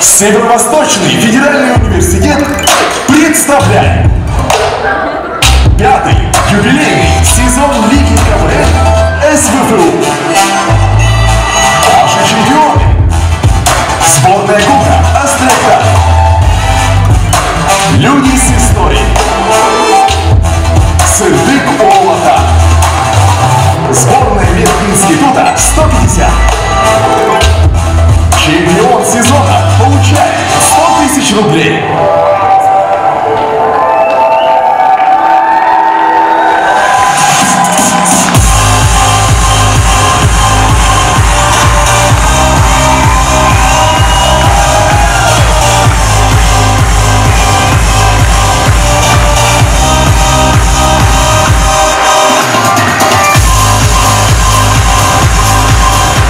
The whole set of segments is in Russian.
Северо-Восточный федеральный университет представляет 5-й юбилейный сезон Лиги КВН СВФУ. Наши чемпионы. Сборная Гука Астрахань. Люди с историей. Сырдык Олота. Сборная Мединститута 150. Чемпион сезона получает 100 000 рублей.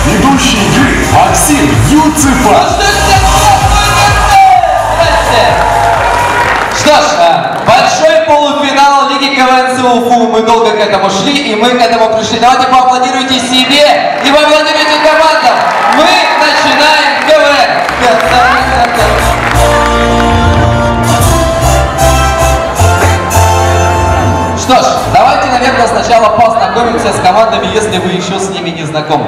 Ведущий игры Максим Юцефа. Что ж, большой полуфинал Лиги КВН СВФУ. Мы долго к этому шли, и мы к этому пришли. Давайте поаплодируйте себе и поаплодируйте командам. Мы начинаем КВН. Что ж, давайте, наверное, сначала познакомимся с командами, если вы еще с ними не знакомы.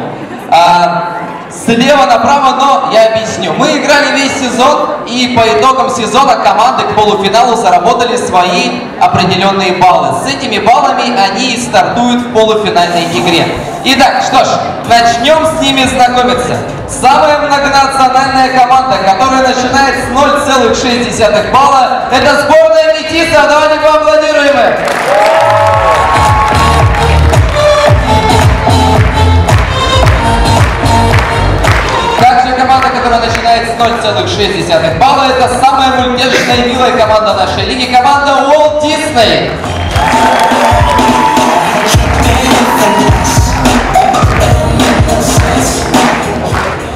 Слева направо, но я объясню. Мы играли весь сезон, и по итогам сезона команды к полуфиналу заработали свои определенные баллы. С этими баллами они стартуют в полуфинальной игре. Итак, что ж, начнем с ними знакомиться. Самая многонациональная команда, которая начинает с 0,6 балла, это сборная Метисов. Давайте поаплодируем им. Команда, которая начинает с 0,6 балла, это самая мультяшная и милая команда нашей лиги, команда Walt Disney.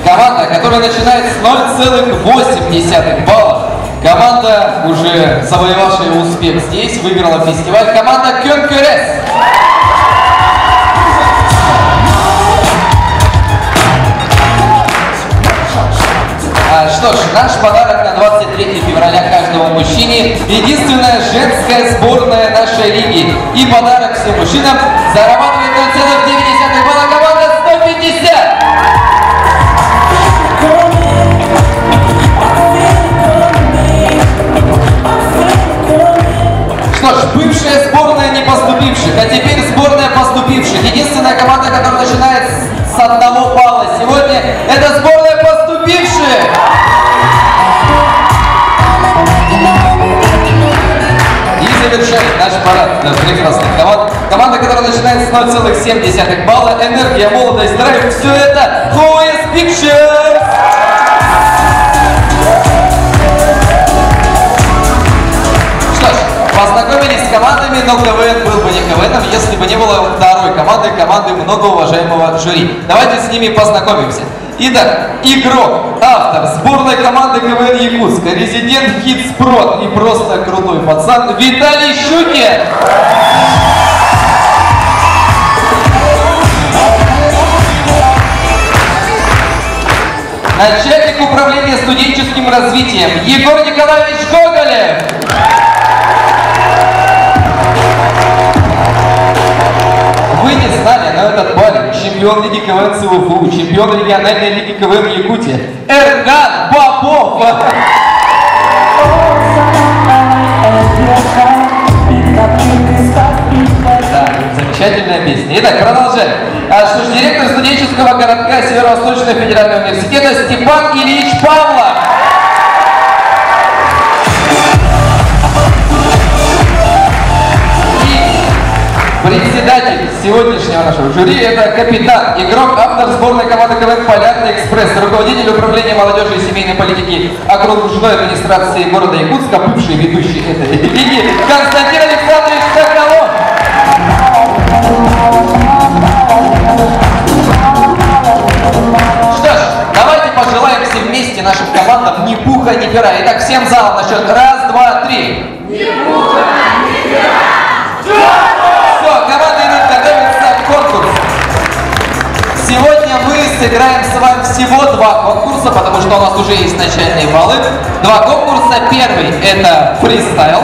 Команда, которая начинает с 0,8 балла, команда, уже завоевавшая успех здесь, выиграла фестиваль, команда Кёнкюрес. Что ж, наш подарок на 23 февраля каждому мужчине – единственная женская сборная нашей лиги. И подарок всем мужчинам зарабатывает 0,9 балла команда 150. Что ж, бывшая сборная не поступивших, а теперь сборная поступивших. Единственная команда, которая начинает с 1 балла сегодня – это сборная поступивших. И завершает наш парад прекрасных команд. Команда, которая начинает с 0,7 балла, энергия, молодость, драйв, все это OS Pictures. Что ж, познакомились с командами, но КВН был бы не КВНом, если бы не было второй команды многоуважаемого жюри. Давайте с ними познакомимся. Итак, игрок, автор сборной команды КВН Якутска, резидент Хитспрод и просто крутой пацан Виталий Щукин. Начальник управления студенческим развитием Егор Николаевич Гоголев. Вы не знали, но этот парень чемпион Лиги КВН СВФУ, чемпион региональной Лиги КВН Якутия Эрган Бобов. Да, замечательная песня. Итак, продолжаем. Что ж, директор студенческого городка Северо-Восточного федерального университета Степан Ильич Павлов. Председатель сегодняшнего нашего жюри – это капитан, игрок, автор сборной команды КВН «Полярный экспресс», руководитель управления молодежи и семейной политики окружной администрации города Якутска, бывший ведущий этой лиги Константин Александрович Соколов. Что ж, давайте пожелаем все вместе нашим командам ни пуха, ни пера. Итак, всем залом на счет раз, два, три. Ни пуха, ни пера! Все, команды идут готовиться к конкурсу. Сегодня мы с сыграем с вами всего 2 конкурса, потому что у нас уже есть начальные баллы. 2 конкурса. Первый — это фристайл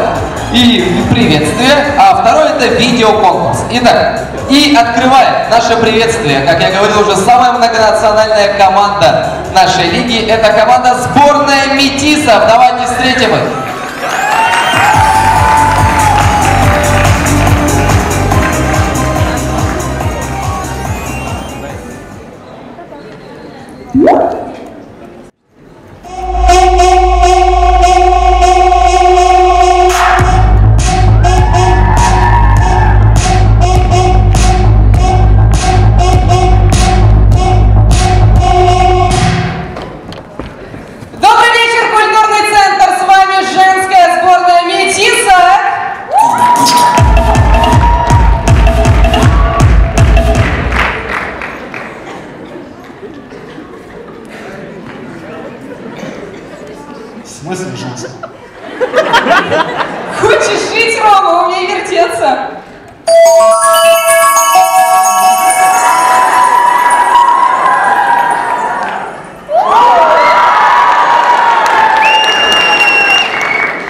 и приветствие, а второй — это видеоконкурс. Итак, и открывает наше приветствие, как я говорил, уже самая многонациональная команда нашей лиги. Это команда сборная Метисов. Давайте встретим их. В смысле женская? Хочешь жить, Рома, умей вертеться.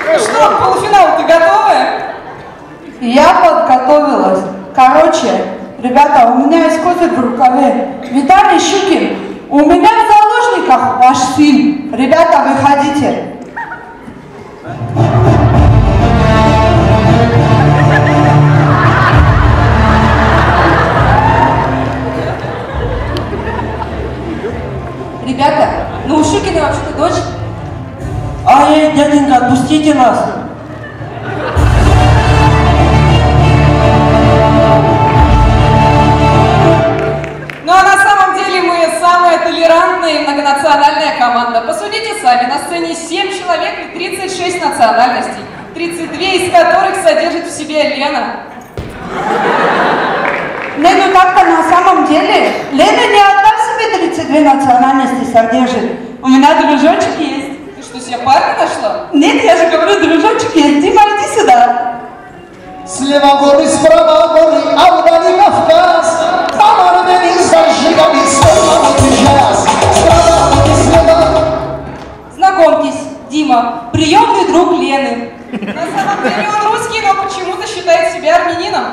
Ну что, к полуфиналу ты готовы? Я подготовилась. Короче, ребята, у меня есть козырь в рукаве. Виталий Щукин, у меня в заложниках ваш фильм. Ребята, выходите. Ребята, ну у Щукина вообще-то дочь. Ай, дяденька, отпустите нас! Ну а на самом деле мы самая толерантная и многонациональная команда. Посудите сами, на сцене 7 человек и 36 национальностей, 32 из которых содержит в себе Лена. Не, ну так-то на самом деле Лена не одна в себе 32 национальности содержит. У меня дружочек есть. Ты что, себе парня нашла? Нет, я же говорю, дружочек есть. Дима, иди сюда. Слева горы, справа горы, а вдали Кавказ. Там армяне зажигали словно джаз. Справа и слева. Знакомьтесь, Дима, приемный друг Лены. На самом деле он русский, но почему-то считает себя армянином.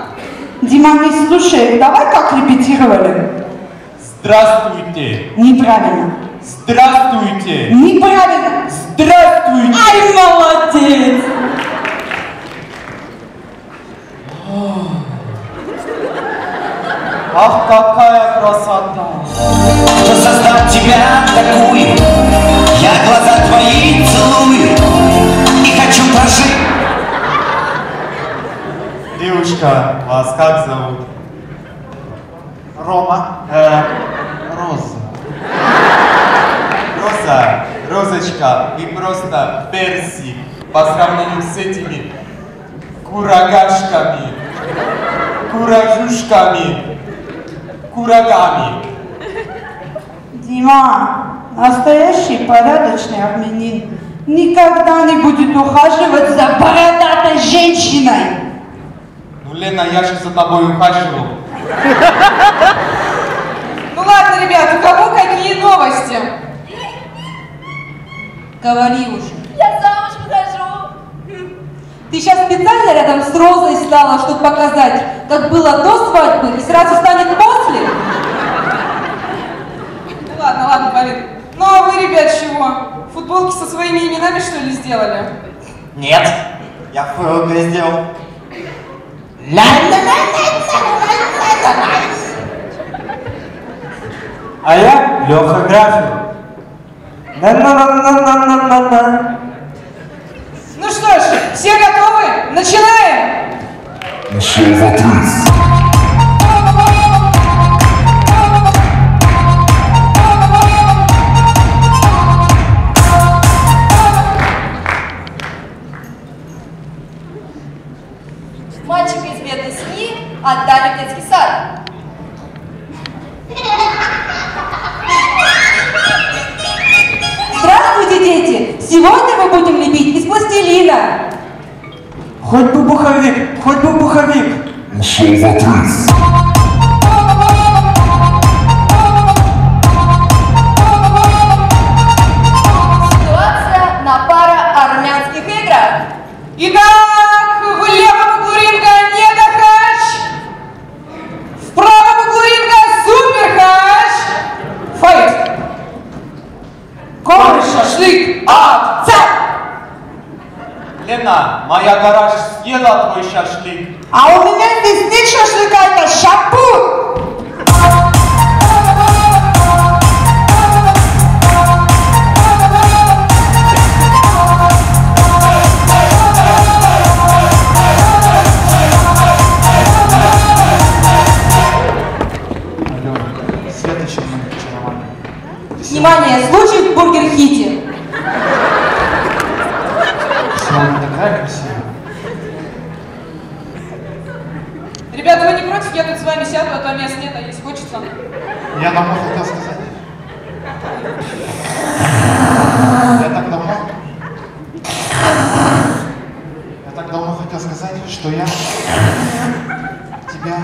Дима, не слушай, давай как репетировали. Здравствуйте! Неправильно. Здравствуйте! Неправильно. Здравствуйте! Ай, молодец. Ах, какая красота! Кто создал тебя такую? Я глаза твои целую и хочу прожить. Девушка, вас как зовут? Рома? Роза. Роза, Розочка, вы просто персик по сравнению с этими курагашками, куражушками, курагами. Дима, настоящий порядочный армянин никогда не будет ухаживать за бородатой женщиной. Ну, Лена, я же за тобой ухаживал. Ну ладно, ребят, у кого какие новости? Говори уже. Я замуж выхожу. Ты сейчас специально рядом с Розой стала, чтобы показать, как было до свадьбы и сразу станет после? Ну ладно, ладно, Полин. Ну а вы, ребят, чего? Футболки со своими именами, что ли, сделали? Нет, я ФЛГ сделал. А я Леха Графин. На-на-на-на-на-на-на. Ну что ж, все готовы? Начинаем! Мальчика из бедной семьи отдали в детский сад. Здравствуйте, дети! Сегодня мы будем лепить из пластилина. Хоть бы пуховик, хоть бы пуховик. акцент! Лена, моя гараж съела твой шашлык. А у меня здесь нет шашлыка, это шапур! Внимание, случай в Бургер Хите. Такая красивая. Ребята, вы не против? Я тут с вами сяду, а то мест нет, а есть хочется. Я давно хотел сказать. Я так давно хотел сказать, что я тебя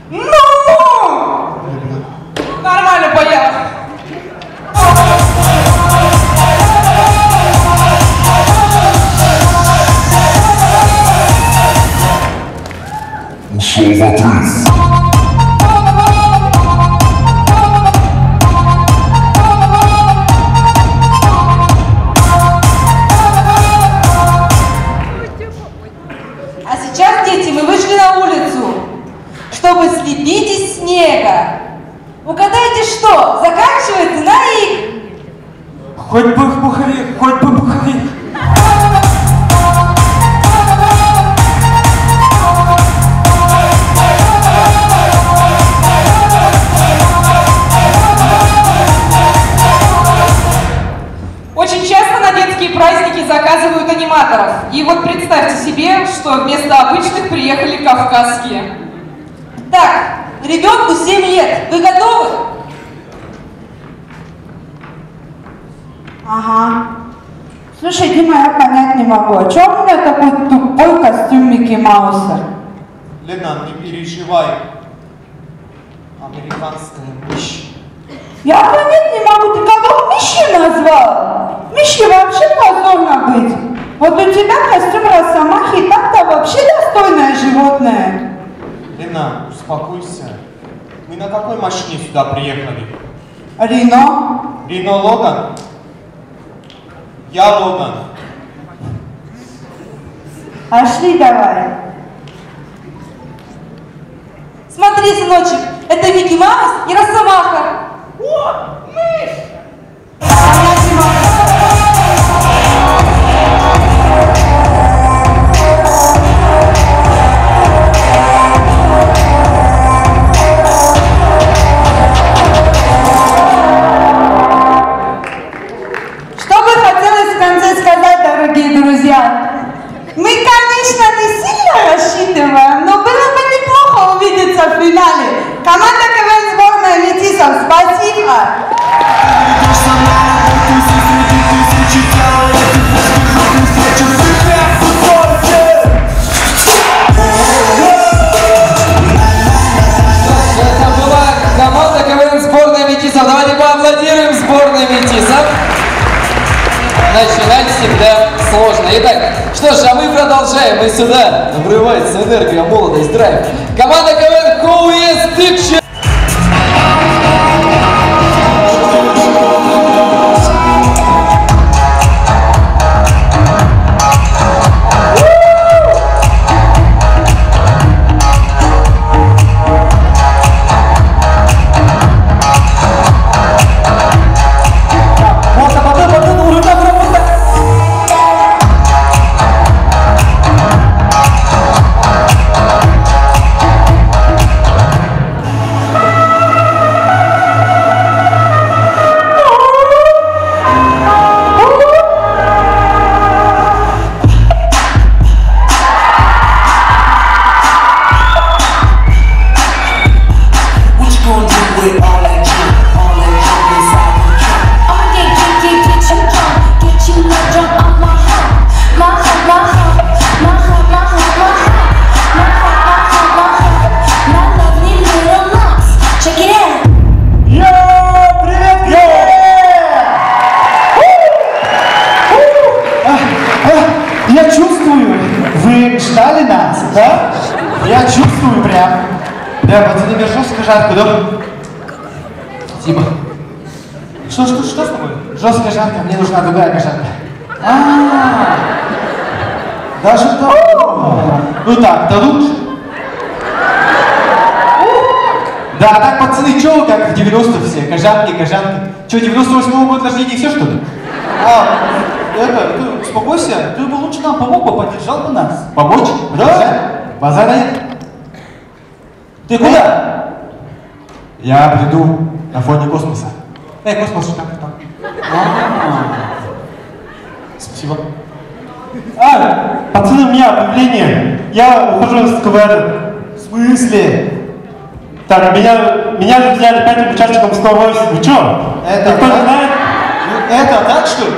люблю. Нормально, поехали. Ушел в отрыв. А сейчас, дети, мы вышли на улицу, чтобы слепить из снега. Угадайте, что заканчивается на «ик». Хоть бы пуховик, хоть бы пуховик. Очень часто на детские праздники заказывают аниматоров. И вот представьте себе, что вместо обычных приехали кавказские. Так, ребенку 7 лет. Вы готовы? Ага. Слушай, Дима, я понять не могу, а чё у меня такой тупой костюм Микки Мауса? Лена, не переживай. Американская мышь. Я понять не могу, ты кого Мишей назвал? Мишке вообще позорно быть. Вот у тебя костюм Росомахи и так-то вообще достойное животное. Лена, успокойся. Мы на какой машине сюда приехали? Рино? Рино Логан? Я Логан. Пошли давай. Смотри, сыночек, это Микки Маус и Росомаха. О, мышь! Что бы хотелось в конце сказать, дорогие друзья? Мы, конечно, не сильно рассчитываем, но было бы неплохо увидеться в финале. Команда КВН сборная метисов, спасибо! Это была команда КВН сборная метисов. Давайте поаплодируем сборной метисов. Начинать всегда сложно. Итак, что ж, а мы продолжаем. И сюда врывается энергия, молодость, драйв. Команда КВН Who is Diction. Я чувствую, вы ждали нас, да? Я чувствую прям. Да, пацаны, мне жестко жарко, да? Тима. Что с тобой? Жестко жарко, мне нужна другая кошатка. Даже так? Ну так, да лучше. Да, так, пацаны, чё вы как в 90-х все? Кожанки. Чё, 98-го года рождения и все, что ли? Ты успокойся, ты бы лучше нам помог бы, поддержал бы нас. Помочь? Поддержать? Базара нет. Ты куда? Я приду на фоне космоса. Космос, что там? Спасибо. Пацаны, у меня объявление. Я ухожу с КВН. В смысле? Так, меня же взяли 5 участником 108. Вы чё? Это Никто не так? знает? Это так, что ли?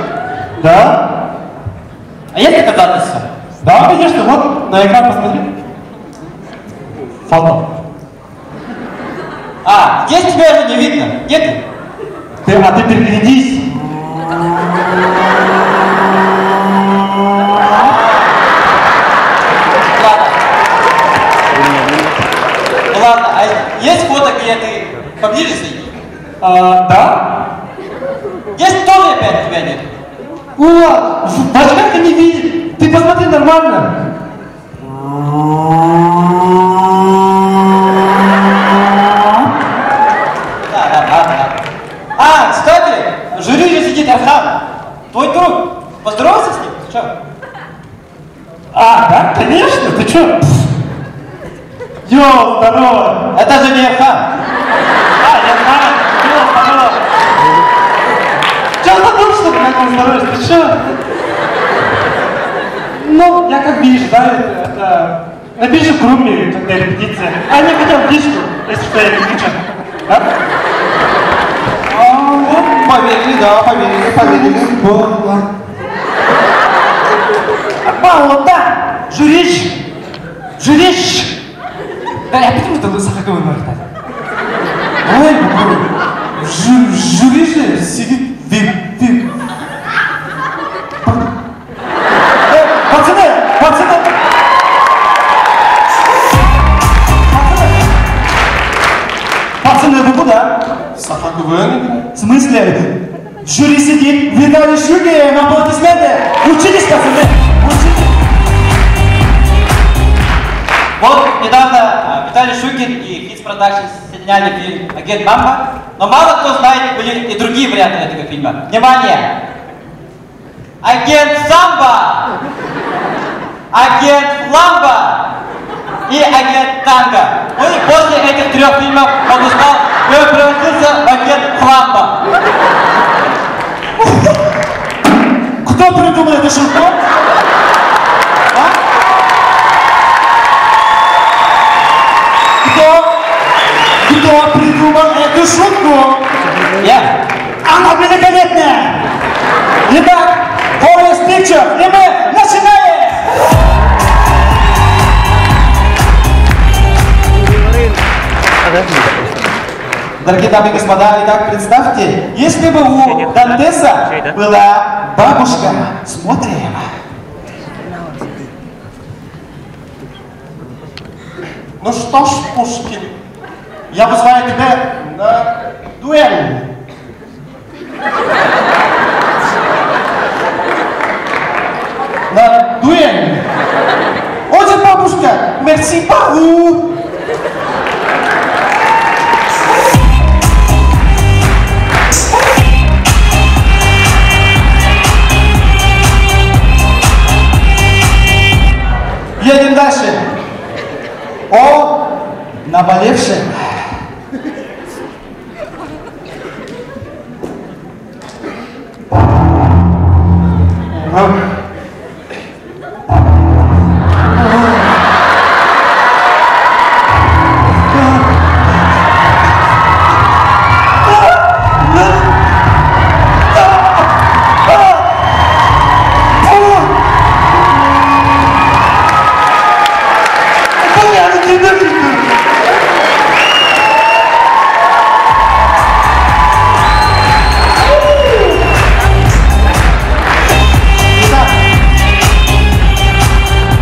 Да? А есть доказательства? Да, конечно. Вот, на экран посмотри. Фото. Здесь тебя же не видно. Где ты? А ты переглядись. Ладно, а есть фото, где ты поближе сидишь? Да? Есть тоже опять тебя нет? О, даже как ты не видишь? Ты посмотри нормально. Ладно. Кстати, в жюри же сидит Архан. Твой друг. Поздоровался с ним? Чё? Да, конечно, ты чё? Йоу, здорово. Это же не Архан. Я знаю. Йоу, здорово. Чё забыл, что ли, как он здоровье? Ты чё? Ну, я как видишь, да, это... Напиши в группе, когда репетиция. Они хотят дичку, если что, я не кричу. Да? Поверили, да, поверили. Мало, да! Журиш! Да, я почему ты лысахаковый нахуй? Ой, в жюри же сидит Пацаны! Пацаны, вы куда? Саха КВН. В смысле? В жюри сидит Виталий Щукин, аплодисменты! Учитесь, пацаны! Учитесь! Вот недавно Виталий Щукин и Hits Production сняли фильм «Агент Мамба», но мало кто знает, были и другие варианты этого фильма. Внимание! Агент Самба! Агент Фламба! И агент Танго. Ну и после этих 3 фильмов он узнал, и он превратился в агент Фламба. Кто придумал эту шутку? Кто придумал эту шутку? Я. Она великолепная! Итак, Forest Picture, и мы начинаем! Дорогие дамы и господа, итак, представьте, если бы у Дантеса была бабушка, смотрим. Ну что ж, Пушкин, я вызываю тебя на дуэль. На дуэль. Отже, бабушка, merci beaucoup. Едем дальше. О наболевшем.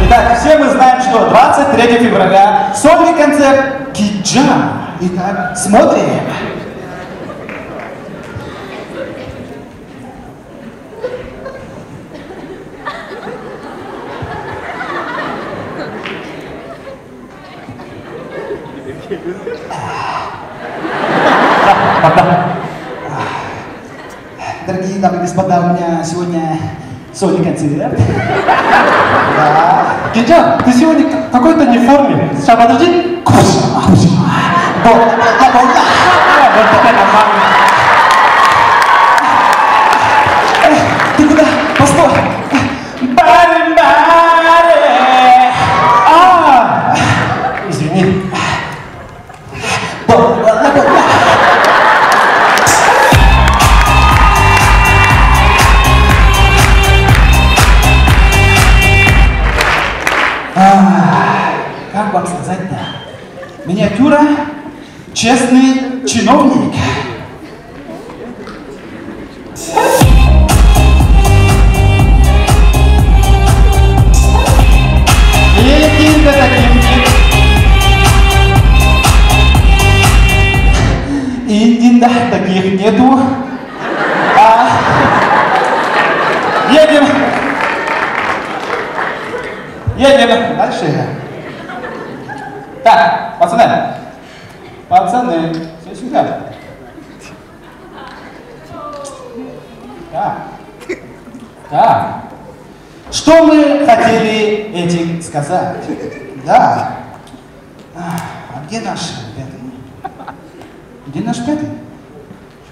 Итак, все мы знаем, что 23 февраля сольный концерт Киджа. Итак, смотрим. Дорогие дамы и господа, у меня сегодня сольный концерт. Да. Гитя, ты сегодня какой-то не в форме. Сейчас, подожди. Вот теперь нормально. Ты куда? Постой! Извини. Как вам сказать-то? Миниатюра, честный чиновник. Единка таким нет. Индин, да, таких нету. Едем. Едем. Дальше. Так, пацаны, все сюда. Так. Что мы хотели этим сказать? Да. А где наш пятый? Где наш пятый?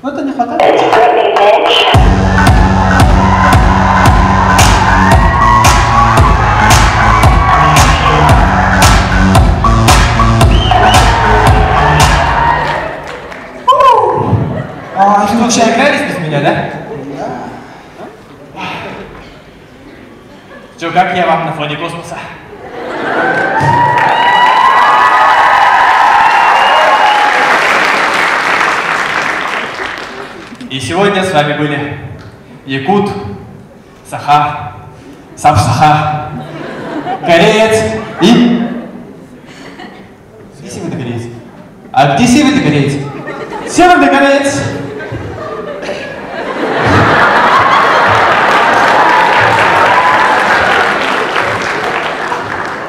Что-то не хватает. Что, заигрались без меня, да? Что, как я вам на фоне космоса? И сегодня с вами были Якут, Саха, Саха, Кореец и... Где северный кореец? А где северный кореец? Северный кореец!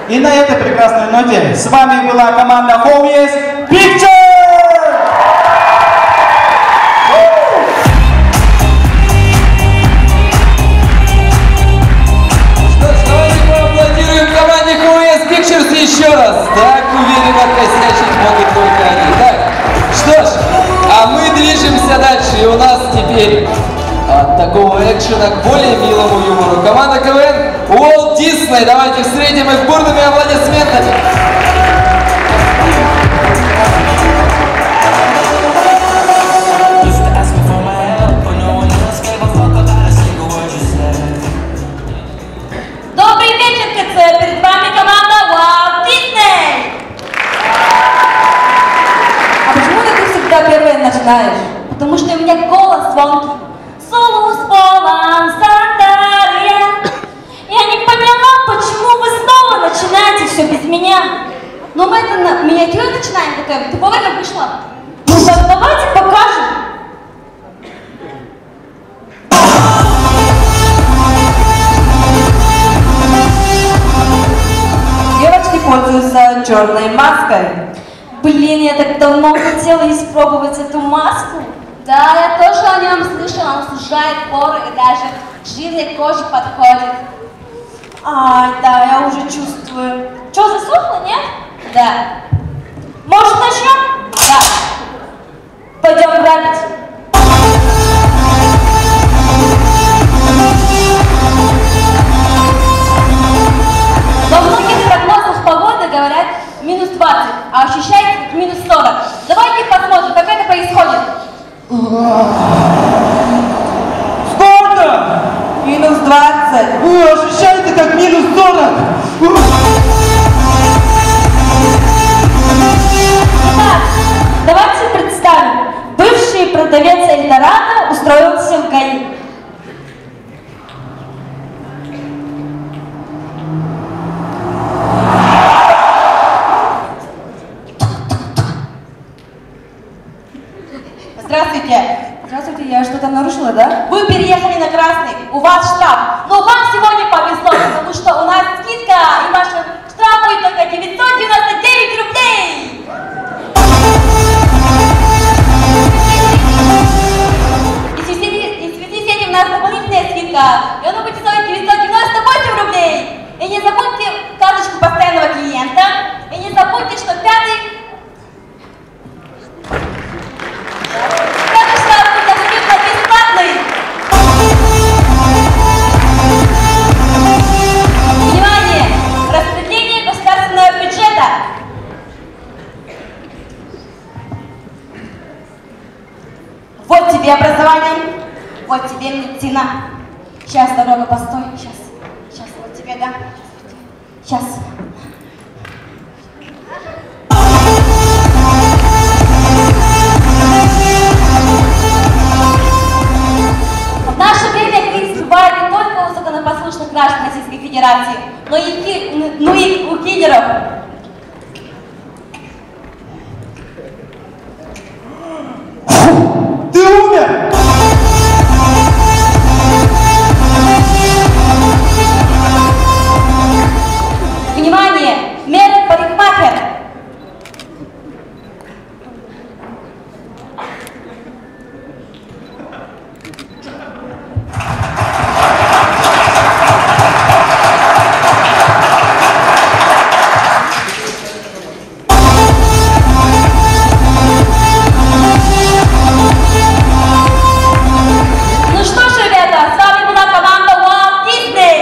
И на этой прекрасной ноте с вами была команда Home Yes Picture! Что ж, давайте поаплодируем команде Home Yes Pictures еще раз. Так уверенно косячить могут только они. Так, что ж, а мы движемся дальше. И у нас теперь от такого экшена к более милому юмору. Команда КВН Walt Disney. Давайте встретим их бурными аплодисментами. Добрый вечер, КЦ! Перед вами команда Walt Disney! А почему ты всегда первой начинаешь? Потому что у меня голос звонкий. Солус полон сандария. Я не поняла, почему вы снова начинаете все без меня. Но мы это на миниатюру начинаем готовить. Ты вовремя вышла? Ну так давайте покажем. Девочки пользуются черной маской. Блин, я так давно хотела испробовать эту маску. Да, я тоже о нем слышала. Он сужает поры и даже к жирной коже подходит. Ай, да, я уже чувствую. Что, засохло, нет? Да. Может, начнем? Да. Пойдем грабить. Во многих прогнозах погоды говорят минус 20, а ощущается как минус 40. Давайте посмотрим, как это происходит. Сколько? Минус 20. Вы ощущаете как минус 40? Итак, давайте представим. Бывший продавец Эльдорадо устроился в ГАИ. Здравствуйте. Здравствуйте, я что-то нарушила, да? Вы переехали на красный, у вас штраф. Но вам сегодня повезло, потому что у нас скидка, и ваш штраф будет только 999 рублей. И в связи Вот тебе медицина. Сейчас, дорога, постой. Сейчас, вот тебе, да? Сейчас. В наше время кризис бывает не только у законопослушных граждан Российской Федерации, но и у киллеров. Ты умер! Внимание! Меры парикмахер! Ну что ж, ребята, с вами была команда Walt Disney!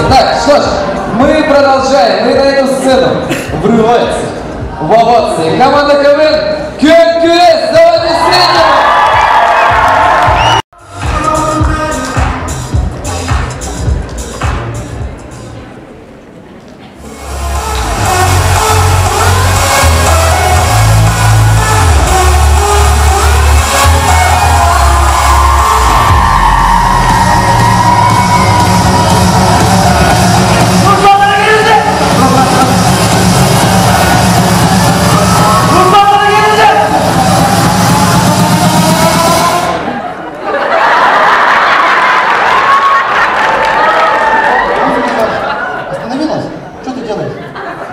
Так, что ж, мы продолжаем. Мы на эту сцену врывается в овации команда КВН КНКС. Давайте встретим! Остановилась? Что ты делаешь?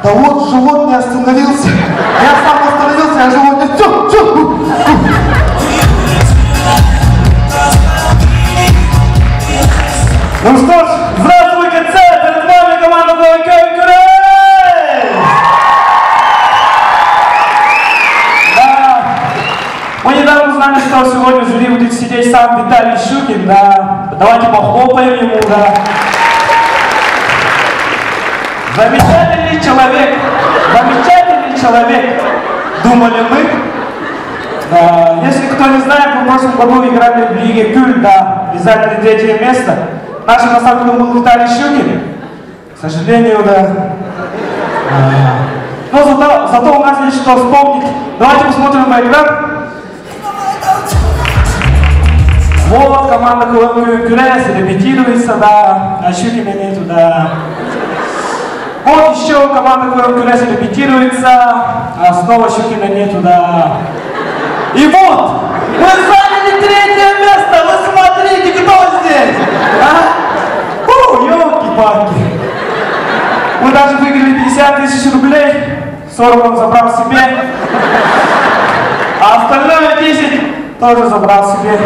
Да вот живот не остановился. Я сам остановился, а живот не... Ну что ж, здравствуйте, царь! Перед вами команда КВН. Да. Мы недавно узнали, что сегодня в жюри будет сидеть сам Виталий Щукин, да. Давайте похлопаем ему, да. Замечательный человек, думали мы. Да. Если кто не знает, мы в прошлом году играли в Лиге Кюль, да, и заняли 3-е место. Нашим наставником был Виталий Щукин. К сожалению, да. Но зато у нас есть что вспомнить. Давайте посмотрим на экран. Вот команда КВН репетируется, да, а Щукина нету, да. Вот еще команда КВН репетируется, а снова Щукина нету, да. И вот, мы заняли 3-е место, вы смотрите, кто здесь, а? Ёлки-палки. Мы даже выиграли 50 000 рублей, 40 он забрал себе, а остальное 10 тоже забрал себе.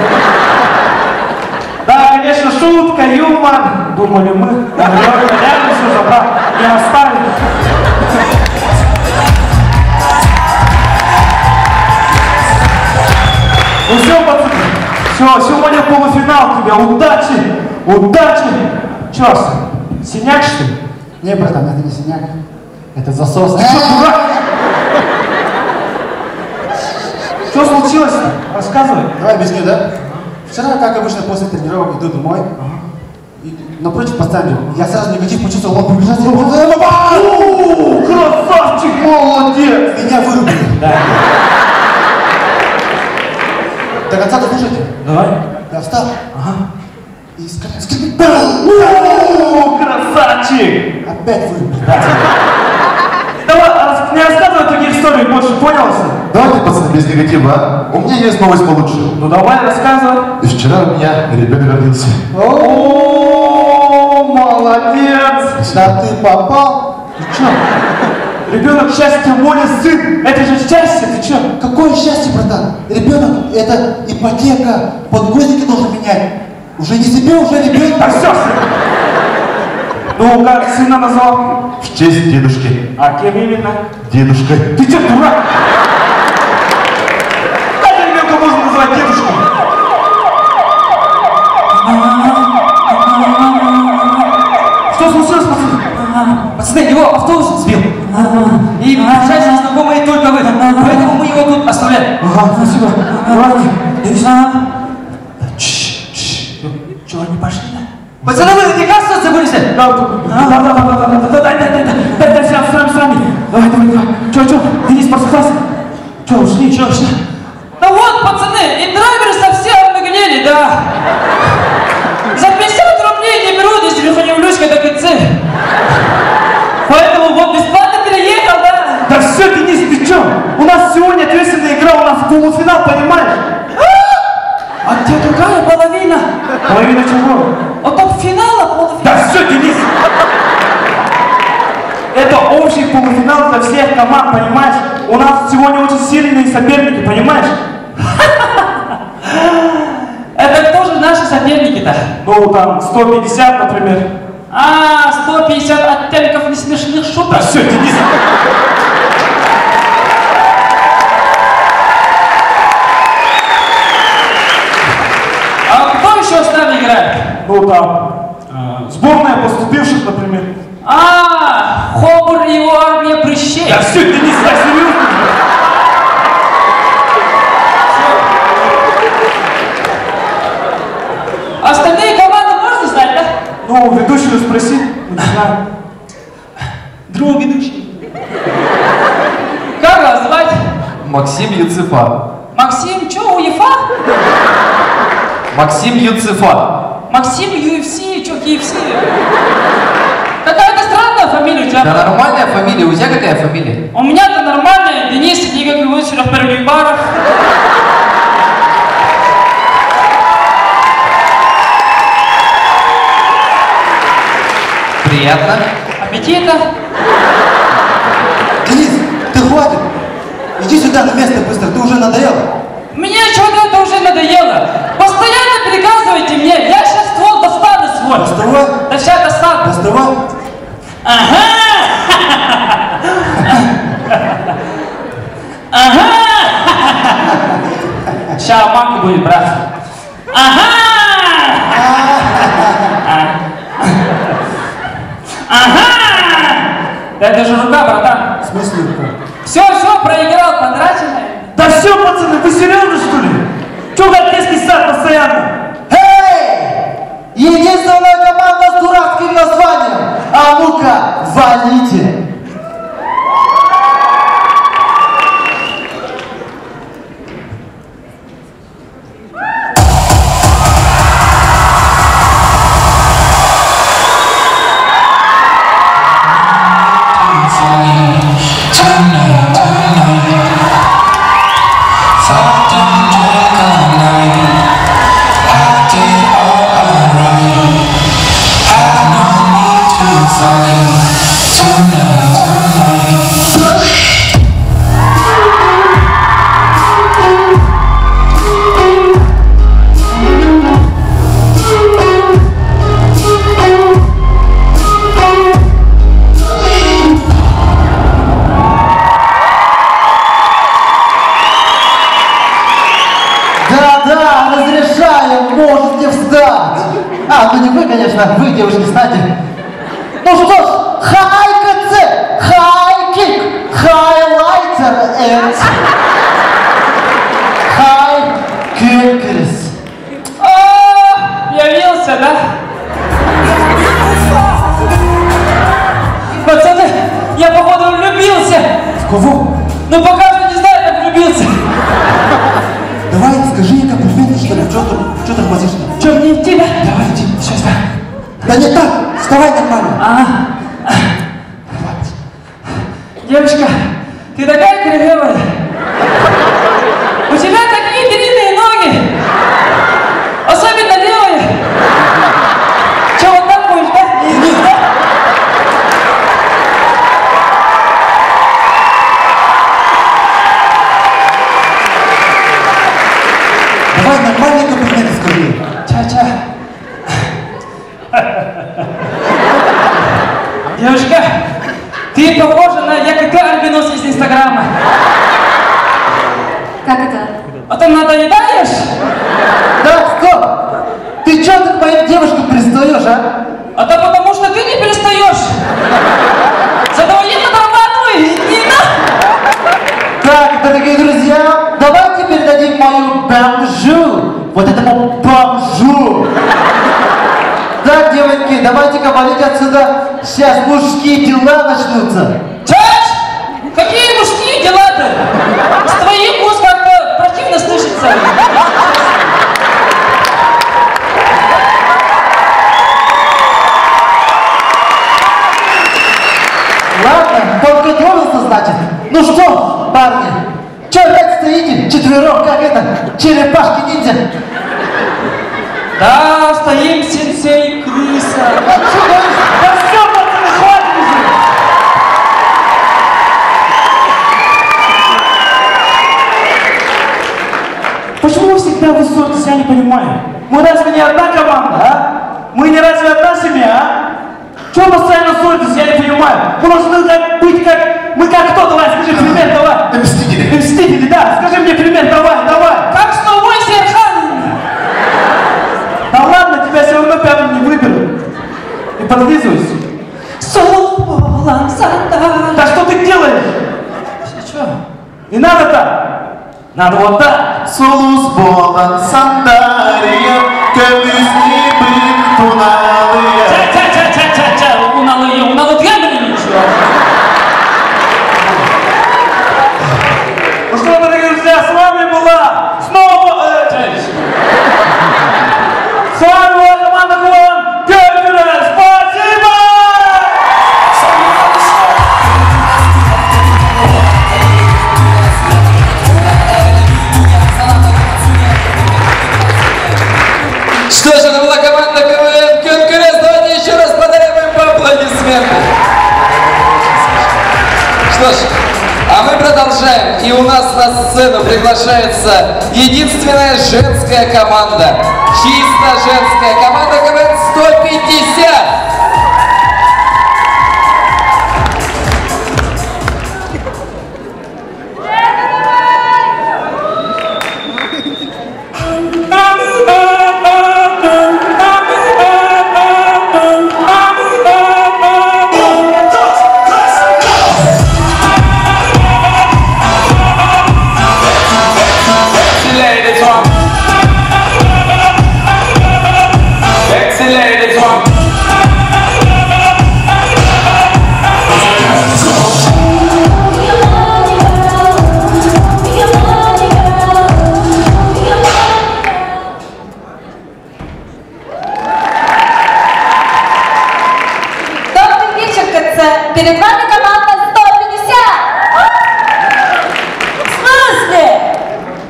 Да, конечно, шутка, юмор, думали мы, реально все забрал, не оставили. Ну все, пацаны, все, сегодня полуфинал тебя, удачи. Че, синяк что ли? Не, братан, это не синяк. Это засос. Ты что, дурак? Что случилось? Рассказывай. Давай объясню, да? Вчера, как обычно, после тренировок иду домой. И напротив поставил. Я сразу негатив почувствовал, он побежал. О, красавчик, молодец! Меня вырубили. Да. До конца дослушайте. Давай. Я встал. Ага. И скрипит. О, красавчик! Опять вырубили. Давай, не рассказывай таких историй больше, понял? Давайте, пацаны, без негатива, а? У меня есть новость получше. Ну давай, рассказывай. И вчера у меня ребенок родился. О, молодец! Да ты попал? Ты чё? Ребенок счастья, воля, сын! Это же счастье, ты чё? Какое счастье, братан? Ребенок — это ипотека. Подгузники должен менять. Уже не себе, уже ребенок. А все, сын! Ну, как сына назвал? В честь дедушки. А кем именно? Дедушкой. Ты чё, дурак? Как ребенка можно назвать дедушкой? Что Что случилось, пацаны? Пацаны, его автобус сбил. И ближайшие знакомые только вы. Поэтому мы его тут оставляем. Ага, спасибо. Ладно, Денис. Чего, не пошли, да? Пацаны, вы лекарства забыли взять? Да, дай, с вами. Давай. Чё, Денис, спасибо. Чё, ушли? Да вот, пацаны, им драйверы совсем нагнели, да. За 50 рублей не берут, если не удивлюсь, когда КЦ. Поэтому вот бесплатно переехал, да? Да все, Денис, ты чё? У нас сегодня ответственная игра, у нас полуфинал, понимаешь? А где другая половина? Половина чего? А там финала полуфинала. Да все, Денис! Это общий полуфинал для всех команд, понимаешь? У нас сегодня очень сильные соперники, понимаешь? Это кто же наши соперники-то? Ну, там, 150, например. 150 оттенков несмешных шуток. Да все, Денис! А кто еще с нами играет? Ну, там, сборная поступивших, например. Хобр и его армия прыщей. Да все, Денис, я серьезно? Остальные команды можно знать, да? Ну, ведущего спроси. Не знаю. Друг ведущий. Как вас звать? Максим Юцефа. Максим, чё, УЕФА? Максим Юцефа. Максим UFC, чё, KFC? Какая-то странная фамилия у тебя. Да нормальная фамилия, у тебя какая фамилия? У меня-то нормальная, Денис, не как и вычеров в первых барах. Приятно. Аппетита. Денис, ты хватит. Иди сюда на место быстро, ты уже надоела. Мне что-то это уже надоело. Постоянно приказывайте мне, я сейчас ствол достану свой. Доставай. Да сейчас достану. Доставай. Ага. Сейчас манку будет, брат. Ага. Да это же рука, братан. В смысле рука? Все, проиграл, потраченное. Да все, пацаны, вы серьезно, что ли? Чё как детский сад постоянно? Эй! Единственная команда с дурацким названием. А ну-ка, валите. Да, разрешаем, можете встать. Ну не вы, конечно, вы, девушки, встаньте. Ну что ж, хай КЦ, хай кик, хайлайтер and хай кикерс. Явился, да? Пацаны, я походу влюбился. В кого? Ну пока что не знаю, как влюбился. Давай, скажи ей комплименты, что ли, что ты хватишь? Че, мне идти, да? Давай, иди, сейчас, да. Да не так, вставай нормально. Девочка, ты такая королева. У тебя такие длинные ноги. Особенно левые. Че, вот так будешь, да? Иди. Давай нормальные комплименты скажи. Ча-ча. Девушка, ты похожа на ЯКК Альбинос из Инстаграма. Как это? А ты надоедаешь? Так, стоп! Ты чё ты к моим девушкам пристаешь, а? А то потому что ты не перестаешь. Зато я отрабатываю, не надо. Так, дорогие друзья, давайте передадим мою бомжу, вот этому бомжу. Так, девочки, давайте-ка валить отсюда, сейчас мужские дела начнутся. Чаш! Какие мужские дела-то? С твоих уст как-то противно слышится. Ладно, только тронулся, значит. Ну что, парни, что опять стоите четвером, как это, черепашки-ниндзя? Да, стоим, сенсей, крыса. Да все, пацаны, хватит уже! Почему вы всегда ссоритесь, я не понимаю? Мы разве не одна команда, а? Мы не разве одна семья, а? Чего постоянно ссоритесь, я не понимаю? Мы должны быть как... Мы как кто? Давай, скажи пример, давай. Мстители. Мстители, да. Скажи мне пример, давай, давай. Как сновой Серхан. Да ладно, тебя все равно пятым не выберут. Не подлизывайся. Да что ты делаешь? Что? Не надо так. Надо вот так. Сулус болан сандария, кабюсни были туналия. Ча-ча-ча-ча-ча-ча. Уналы дьяволи ничего. Ну что, дорогие друзья, с вами была снова... С вами была команда КВН Кёльгерес. Спасибо! Что же, это была команда КВН Кёльгерес. Давайте еще раз подарим им по аплодисментам. Что ж, а мы продолжаем. И у нас на сцену приглашается единственная женская команда. Чисто женская команда КВН 150. Перед вами команда 150! В смысле?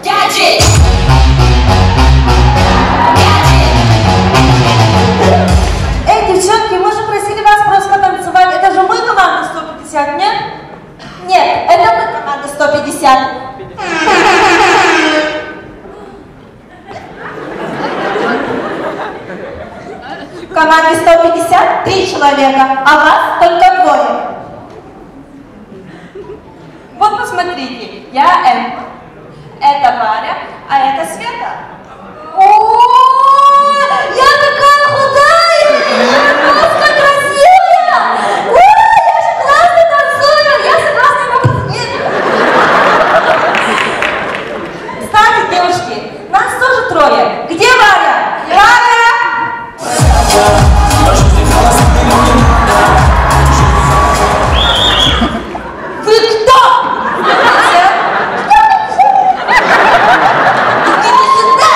Дядя! Эй, девчонки, мы же просили вас просто потанцевать. Это же мы команда 150, нет? Нет, это мы команда 150. В команде 150 3 человека, а вас только 2. Вот посмотрите, я М, это Варя, а это Света. О, я такая худая, просто красивая. Ой, я же классно танцую, я согласна его посмотреть. Кстати, девушки, нас тоже 3. Где Варя? Варя! Вы кто? Идите сюда!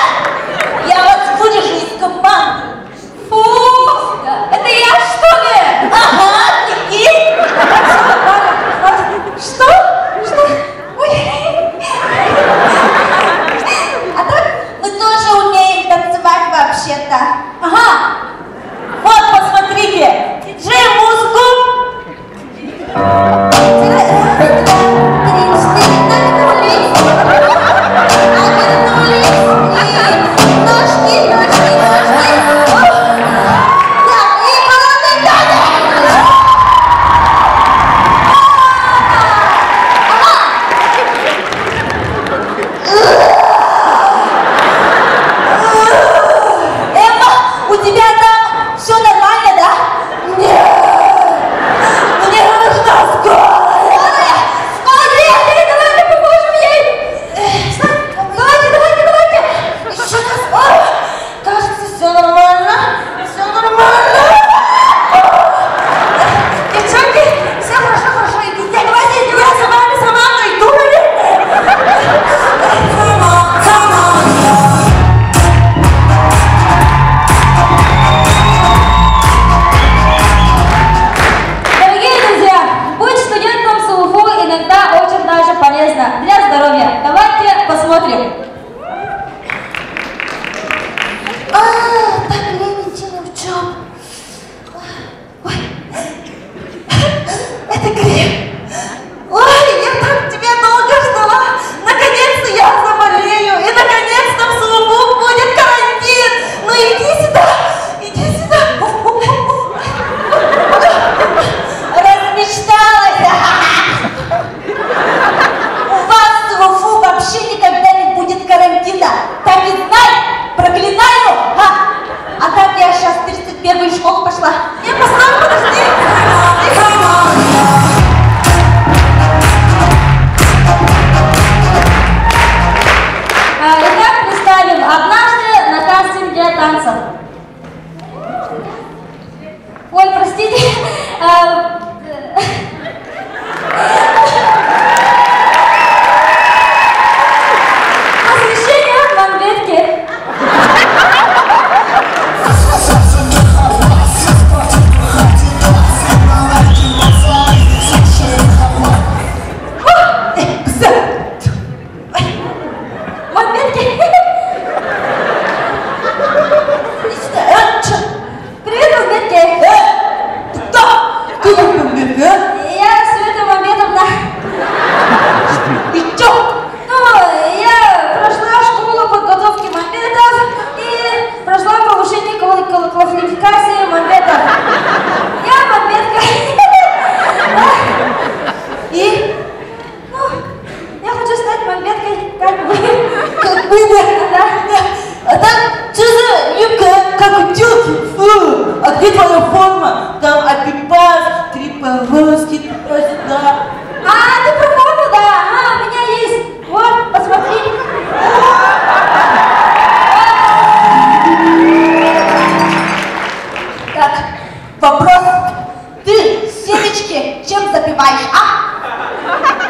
бутылочки чем запиваешь, а?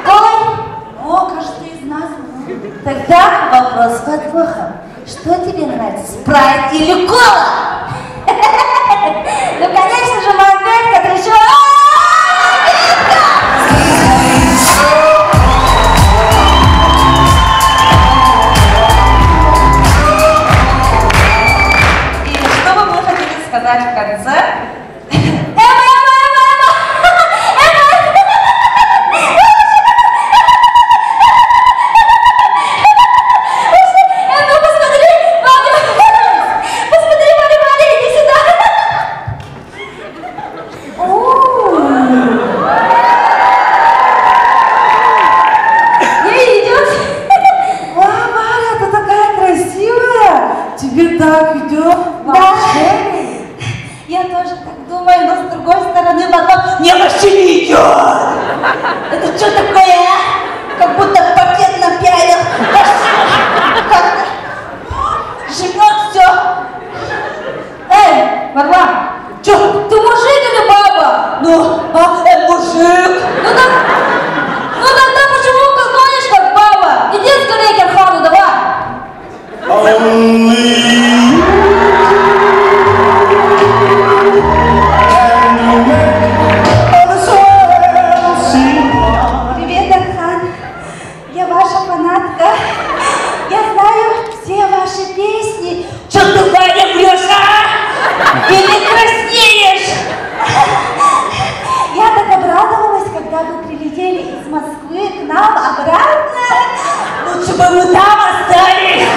Колой? О, кажется, из нас. Тогда вопрос с подвохом. Что тебе нравится, спрайт или кола? Ну, конечно же, Макбет, который еще... И что бы мы хотели сказать в конце? Это что такое, а? Как будто пакет напялил. Как-то жмет все. Эй, Варвар, что, ты мужик или баба? Ну, мужик. Ну тогда почему гонишь как баба? Иди скорее к Архану, давай. Я знаю все ваши песни. Что ты, Ваня, врешь, а? Или краснеешь? Я так обрадовалась, когда вы прилетели из Москвы к нам обратно. Лучше бы вы там остались.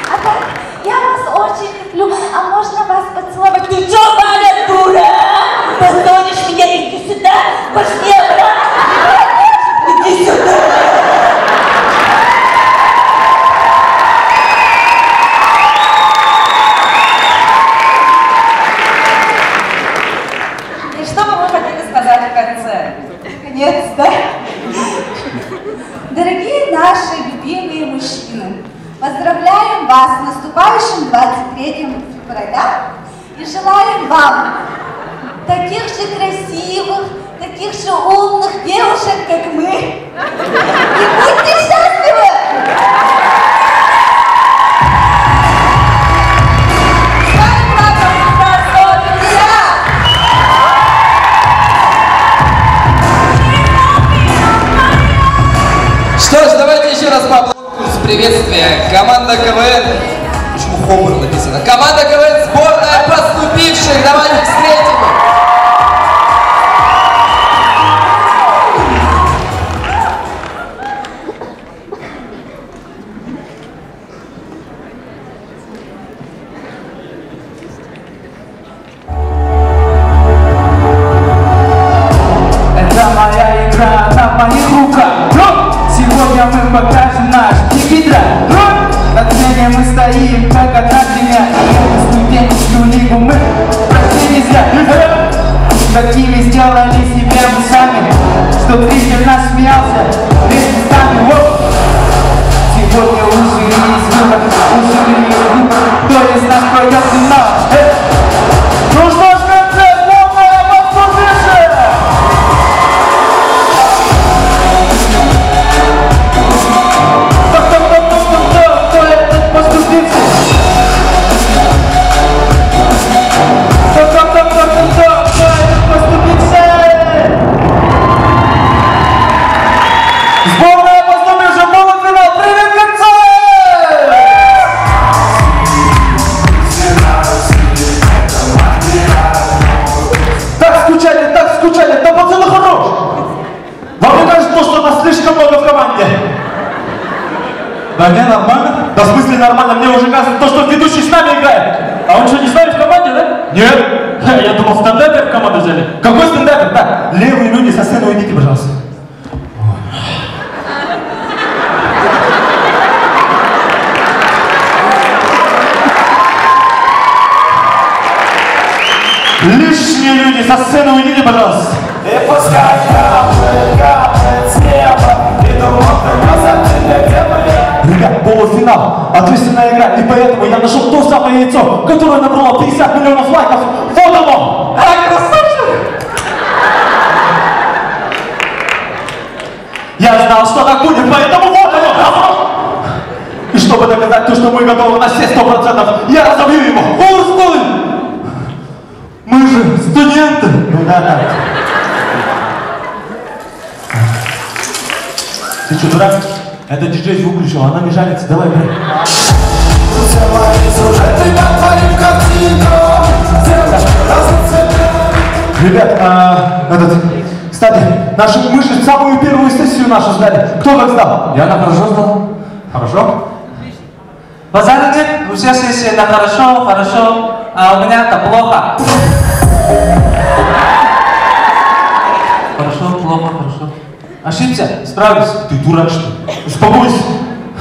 А так, я вас очень люблю. А можно вас поцеловать? Ну что, Ваня, дура? Позвонишь меня, иди сюда, пошли обратно. Иди сюда. И что бы мы хотели сказать в конце? Наконец-то. Дорогие наши любимые мужчины, поздравляем вас с наступающим 23 февраля и желаем вам таких же красивых, таких же умных девушек, как мы. И будьте счастливы! С вами была Красота, друзья! Что ж, давайте еще раз поаплодируем с приветствия. Команда КВН. Почему Хомер написано? Команда КВН сборная поступивших. Давайте встретим. Это моя игра на моих руках. Сегодня мы покажем наш хитрый. На сцене мы стоим, как одна семья. И эту студенческую лигу мы прошли не зря. Такими сделали себя мы сами, чтоб зритель нас смеялся вместе с нами. Сегодня лучше есть выбор, кто из нас пройдет финал. Ну что ж, в конце полная поступившая! Кто этот поступивший? Кто этот поступивший? Сборная поступившая в полуфинал. Привет, конце! Так скучали, да пацаны хорош! Вам не кажется, что нас слишком много в команде? Да не, нормально. Да в смысле нормально? Мне уже кажется, то, что ведущий с нами играет. А он что, не с нами в команде, да? Нет. Я думал, стендапер в команду взяли. Какой стендапер? Да. Левые люди со сцены уйдите, пожалуйста. Лишние люди со сцены уйдите, пожалуйста. И пускай капает с неба, и думал, ты назад не где были. Ребят, полуфинал, ответственная игра, и поэтому я нашел то самое яйцо, которое набрало 50 миллионов лайков. Вот оно! Ай, красавчик! Я знал, что так будет, поэтому вот оно! И чтобы доказать то, что мы готовы на все 100%, я разобью его! Стой! Мы же студенты! Ну да. Ты что, дурак? Это диджей звук включил, она не жалится, давай, блин. Ребят, кстати, мы же самую первую сессию нашу сдали. Кто как сдал? Я на хорошо сдал. Хорошо? Базара нет, у всех сессии на хорошо, а у меня-то плохо. Хорошо, плохо, хорошо. Ошибся, справлюсь. Ты дурак, что ли? Успокойся.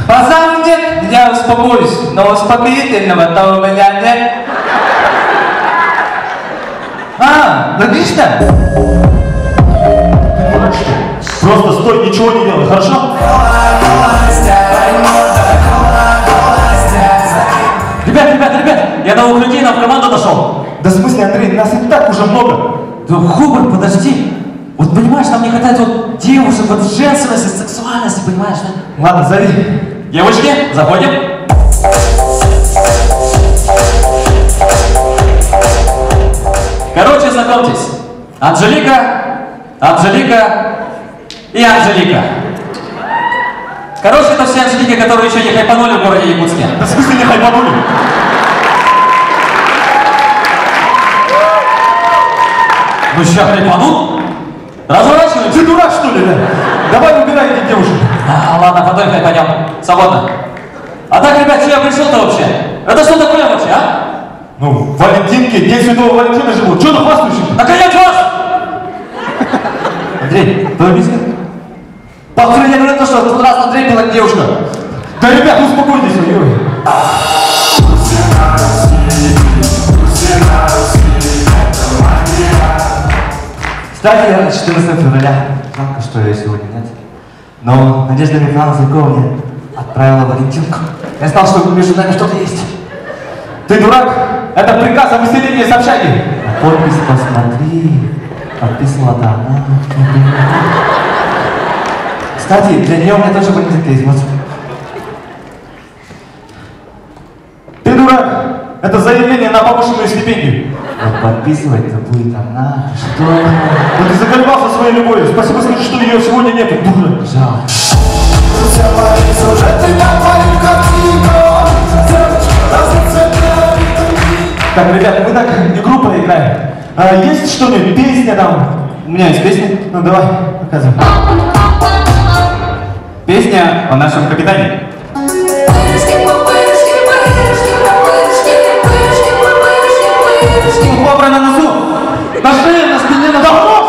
Базара нет, я успокоюсь, но успокоительного-то у меня нет. Логично? Ты дурак, что ли? Просто стой, ничего не делай, хорошо? Ребят, я до Украины в команду дошел. Да в смысле, Андрей, нас и так уже много. Да, Хубер, подожди. Вот понимаешь, нам не хватает вот девушек, вот женственности, сексуальности, понимаешь? Да? Ладно, зови. Девочки, заходим. Короче, знакомьтесь. Анжелика и Анжелика. Короче, это все Анжелики, которые еще не хайпанули в городе Якутске. Да в смысле не хайпанули? Ну сейчас хайпанут? Разворачиваемся. Ты дурак, что ли, да? Давай выбирай этих девушек. Ладно, потом хайпанем. Свободно. А так, ребят, что я пришел-то вообще? Это что такое вообще, а? Ну, Валентинки, День Святого Валентина живут. Чего ты хвастаешься? Наконец вас! Андрей, ты объясни? Похоже, я говорю то, что тут раз Андрей была девушка. Да, ребят, успокойтесь, ой. Кстати, 14 февраля. Жалко, что ее сегодня нет. Но Надежда Михайловна Зайкова мне отправила Валентинку. Я знал, что между нами что-то есть. Ты дурак? Это приказ о выселении с общаги. А подпись посмотри. Подписывала-то она. Кстати, для нее у меня тоже Валентинка есть. Вот. Ты дурак? Это заявление на повышенную стипендию. Вот подписывать-то будет она. Что? Ну ты заколебался своей любовью. Спасибо, скажи, что ее сегодня нету. Дура. Жалко. Так, ребят, мы так игру поиграем. Есть что-нибудь? Песня там? У меня есть песня. Ну давай, показывай. Песня о нашем капитане. Кобра на носу! На шее, на спине, на нос!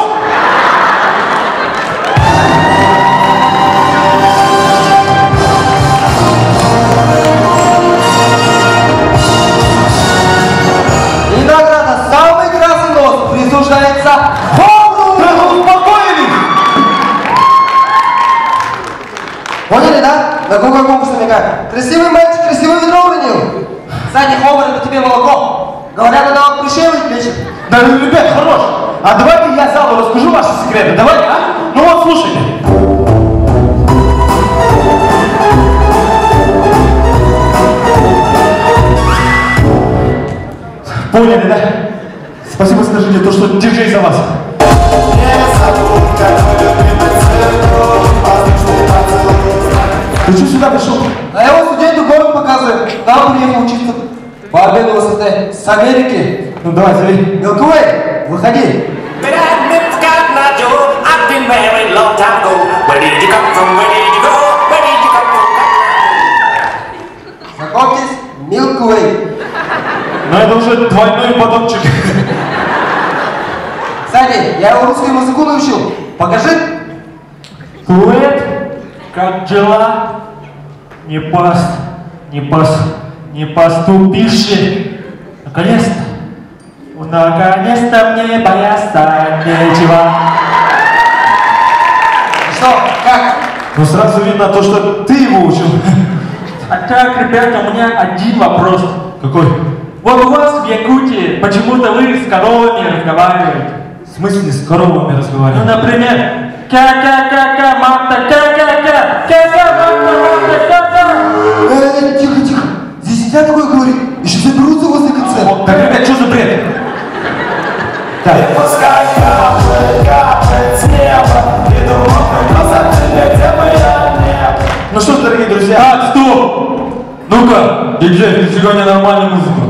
И награда «Самый красный нос» присуждается Хобру! Да успокоились! Поняли, да? На какой конкурс намекаю? Красивый мальчик, красивое ведро уронил. Кстати, Хобр, это тебе молоко. Говорят, она вам ключей лечит. Да, ребят, хорош. А давайте я залу расскажу ваши секреты. Давайте, а? Ну вот, слушайте. Поняли, да? Спасибо, скажите, то, что диджей за вас. Ты что сюда пришел? А я вот студенту город показываю. Там приехал учиться по обмену ВСТ с Америки. Ну давай, зови. Мелквей, выходи. Знакомьтесь, Милквей. Но это уже двойной подончик. Кстати, я его русскому языку научил. Покажи. Куэт, как дела? Не поступишь. Наконец-то. Наконец-то мне бояться нечего. Что, как? Ну сразу видно то, что ты его учил. А так, ребята, у меня один вопрос. Какой? Вот у вас в Якутии почему-то вы с коровами разговариваете. В смысле с коровами Ну, разговаривать? например, ка-ка-ка-ка, мата, ка-ка-ка, ка-ка, мата, ка-ка. Тихо, тихо. Здесь нельзя такое говорить. Еще заберутся возле конца. Так, ребят, что за бред? Так. Пускай капает с неба, иду на где бы я не. Ну что ж, дорогие друзья. Так, стоп! Ну-ка, диджей, включи мне нормальную музыку.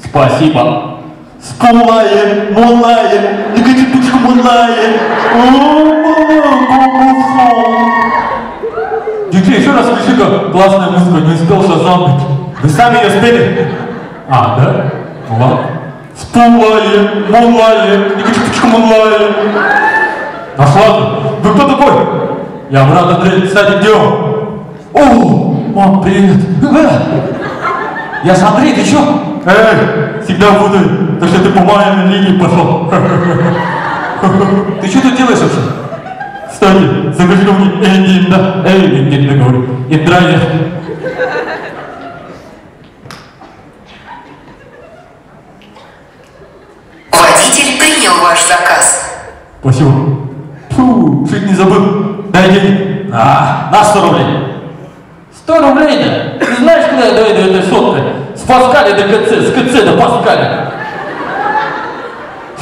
Спасибо. Скулае, мулае, никотипучка мулае. Диджей, еще раз включи-ка. Классная музыка, не успел шазамить. Вы сами ее спели? А, да? Ну ладно. Спулае, мулае, никотипучка мулае. Нашла ты? Вы кто такой? Я брат Андрей, кстати, где он? О, мам, привет. Я с Андрей, ты чё? Эй, всегда буду, так что ты по моей линии пошел. Ты что тут делаешь вообще? Кстати, закажи мне Индинда. Эй, Индинда, говорю. Индрайя. Водитель принял ваш заказ. Спасибо. Фу, чуть не забыл. Дай денег. На 100 рублей. 100 рублей-то? Ты знаешь, куда я дойду этой соткой? С Паскаля до КЦ, с КЦ до Паскаля.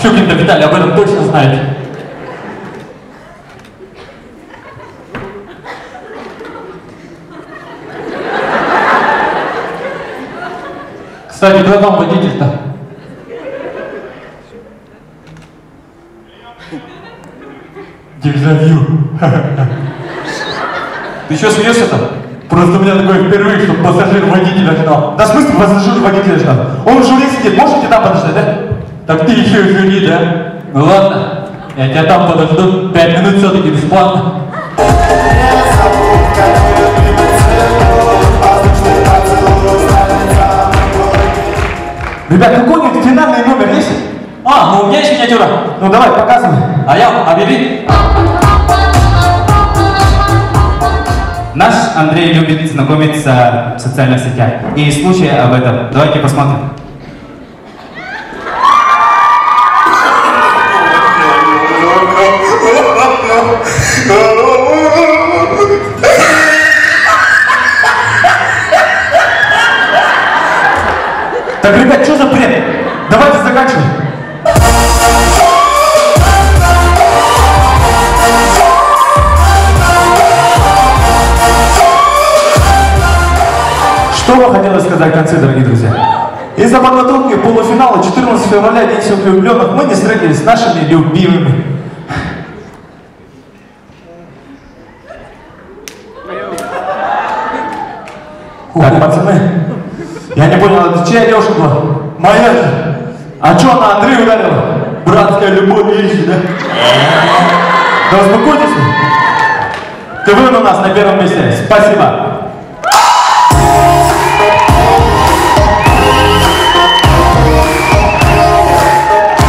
Щукин-то Виталий об этом точно знает. Кстати, куда там водитель-то? Дежавю. Ты что смеешься-то? Просто у меня такое впервые, чтобы пассажир водителя ждал. Да в смысле пассажир водителя ждал? Он в жюри сидит, можете там подождать, да? Так ты еще и жюри, да? Ну ладно, я тебя там подожду. 5 минут все-таки бесплатно. Ребят, какой-нибудь финальный номер есть? Ну у меня есть миниатюра. Ну давай, показывай. А я объяви. Наш Андрей любит знакомиться в социальных сетях. И случай об этом. Давайте посмотрим. Так, ребят, что за бред? Давайте заканчиваем. Что вам хотелось сказать в конце, дорогие друзья? Из-за подготовки полуфинала 14 февраля, День всех влюбленных, мы не встретились с нашими любимыми. Так, пацаны, я не понял, это чья девушка была? Моя же. А что она Андрея ударила? Братская любовь, видите, да? Да успокойтесь вы. КВН у нас на первом месте. Спасибо.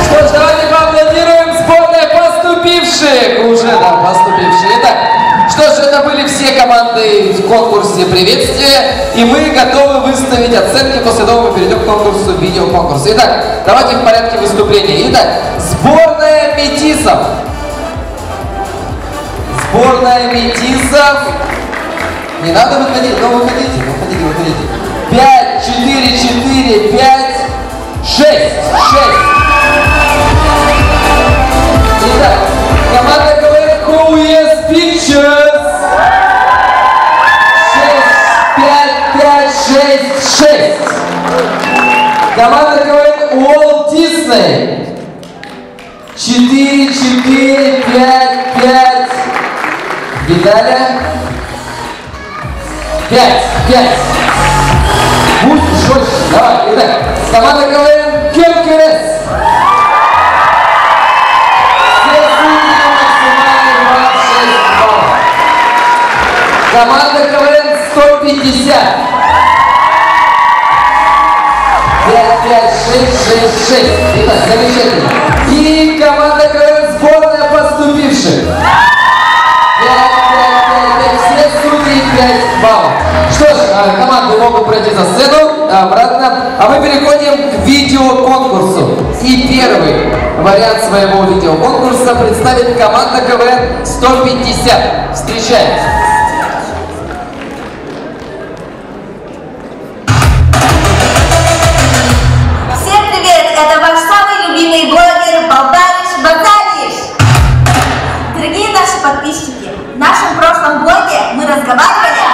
Что ж, давайте поаплодируем сборной поступивших. Уже, да, поступившие. Итак, что ж, это были все команды в конкурсе приветствия. И мы готовы выставить оценки. После того мы перейдем к конкурсу, видеоконкурсу. Итак, давайте в порядке выступления. Итак, сборная метисов. Сборная метисов. Не надо выходить, но выходите, выходите, выходите. 5, 4, 4, 5, 6. Итак, команда КВН Who Yes Pictures. 6, 5, 5, 6, 6. Команда КВН Walt Disney. 4, 4, 5, 5. Виталя. 5. Будь жестче. Давай, итак. Команда КВН Кёркерес. Все судьи максимальный балл 6 баллов. Команда КВН 150. 5, 6, 6. Итак, замечательно. И команда КВН сборная поступивших. 5, все судьи 5 баллов. Что ж, команда могут пройти за сцену, обратно. А мы переходим к видеоконкурсу. И первый вариант своего видеоконкурса представит команда КВН 150. Встречаем! Всем привет! Это ваш самый любимый блогер Болтариш Богданиш. Дорогие наши подписчики, в нашем прошлом блоге мы разговаривали.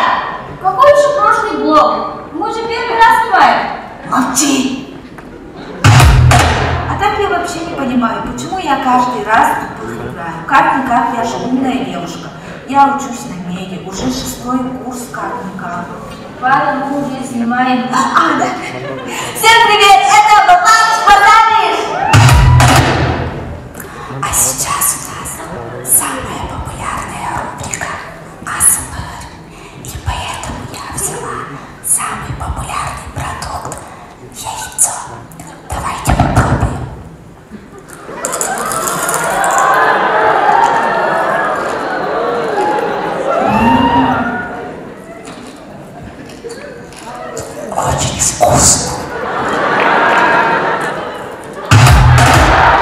Какой еще прошлый блог? Мы же первый раз снимаем. Молчи! А так я вообще не понимаю, почему я каждый раз тупых играю. Как-никак, я же умная девушка. Я учусь на меди, уже 6-й курс как-никак. Ладно, мы уже снимаем. Да. Всем привет, это Болтариш Богданиш. А сейчас у нас самая популярная рубрика АСМР. И поэтому я взяла самый популярный продукт – яйцо. Давайте попробуем. Очень вкусно.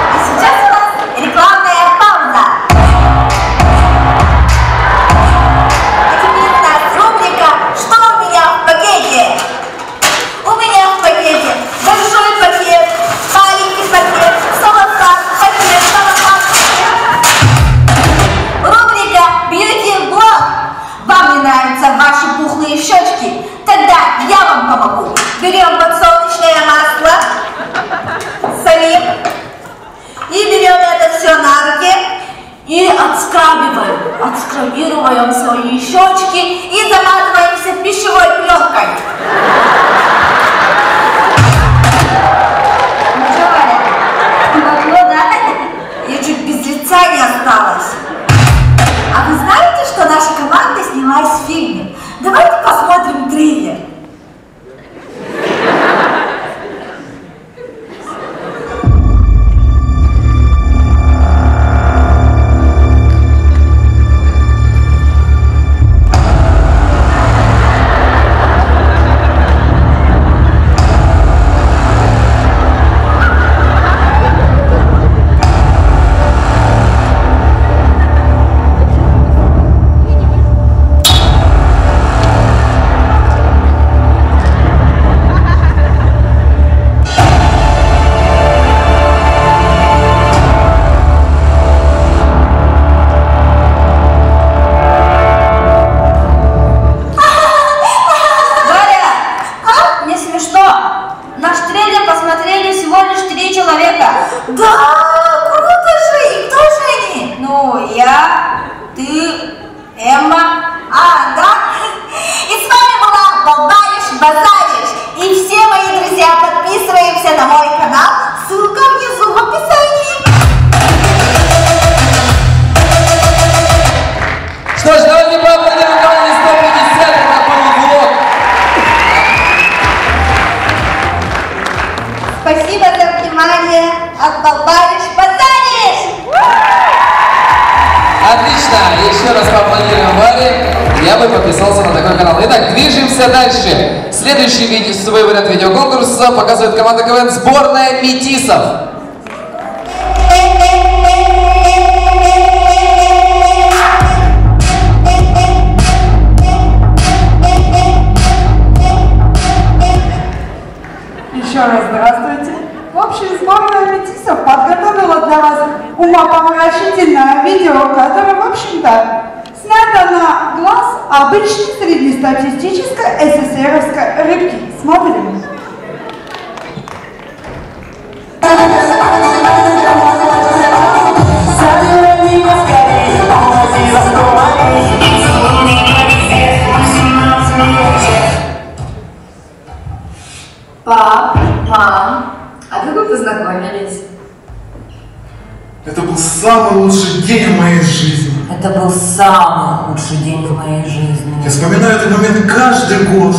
А сейчас у нас рекламная пауза. А теперь у нас рубрика «Что у меня в пакете?». У меня в пакете большой пакет, маленький пакет, самокат, пакет, самокат. Рубрика «Бьюти-блог». Вам не нравятся ваши пухлые щечки? Тогда я вам помогу. Берем подсолнечное масло, солим и берем это все на руки и отскрабируем свои щечки и заматываемся пищевой пленкой. Ну что, Валя, помогло, да? Я чуть без лица не осталась. А вы знаете, что наша команда снялась в фильме? Давайте посмотрим трейлер. Спасибо за внимание. От Болтариш Богданиш. Отлично, еще раз поаплодируем Варе. Я бы подписался на такой канал. Итак, движемся дальше. Следующий свой вариант видеоконкурса показывает команда КВН «Сборная Метисов». Еще раз здравствуйте. В общем, сборная Метисов подготовила для вас умопомрачительное видео, которое, в общем-то, снято на глаз обычной среднестатистической СССРовской рыбки. Смотрим. Пап, мам, а как вы познакомились? Это был самый лучший день в моей жизни. Это был самый худший день в моей жизни. Я вспоминаю этот момент каждый год.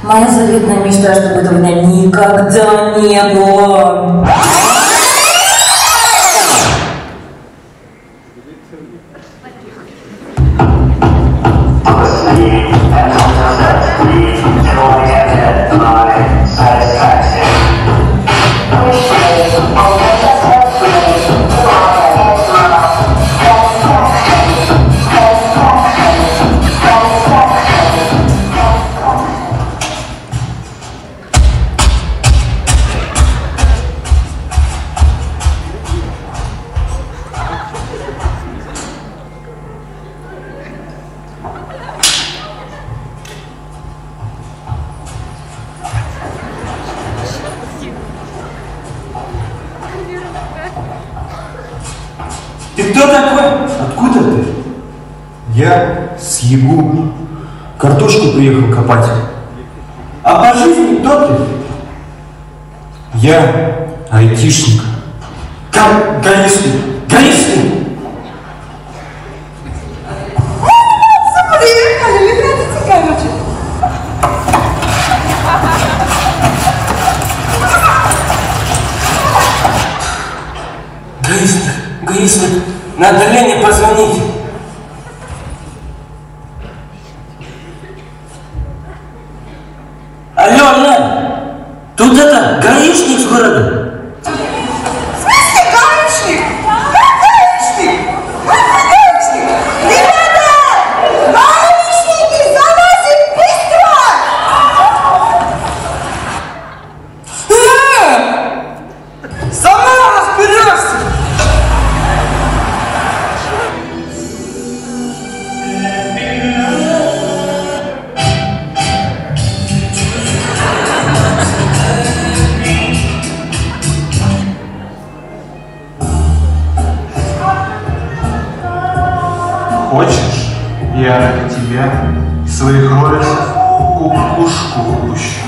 Моя заветная мечта, чтобы этого дня никогда не было. Yeah. Ты кто такой? Откуда ты? Я с ЕГУ. Картошку приехал копать. А по жизни кто ты? Я айтишник. Гаишник. Гаишник! Приехали, вы хотите, короче. Гаишник, надо Лене позвонить. Алло, Лен, тут это, гаишник с города. В смысле гаишник? Как гаишник? Как гаишник? Ребята! Гаишники, залазим быстро! Сама разберешься! Хочешь, я ради тебя своих роликов кукушку выпущу?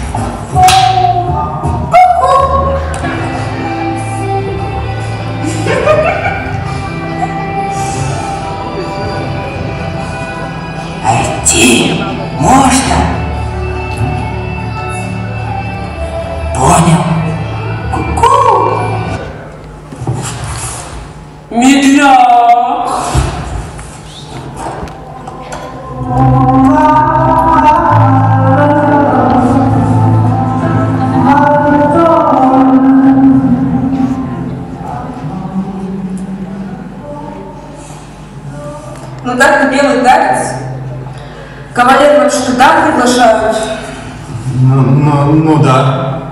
Идти можно? Понял. Ку-ку. Медляк. Ну так-то белый танец. Кавалер вообще туда приглашают. Ну да.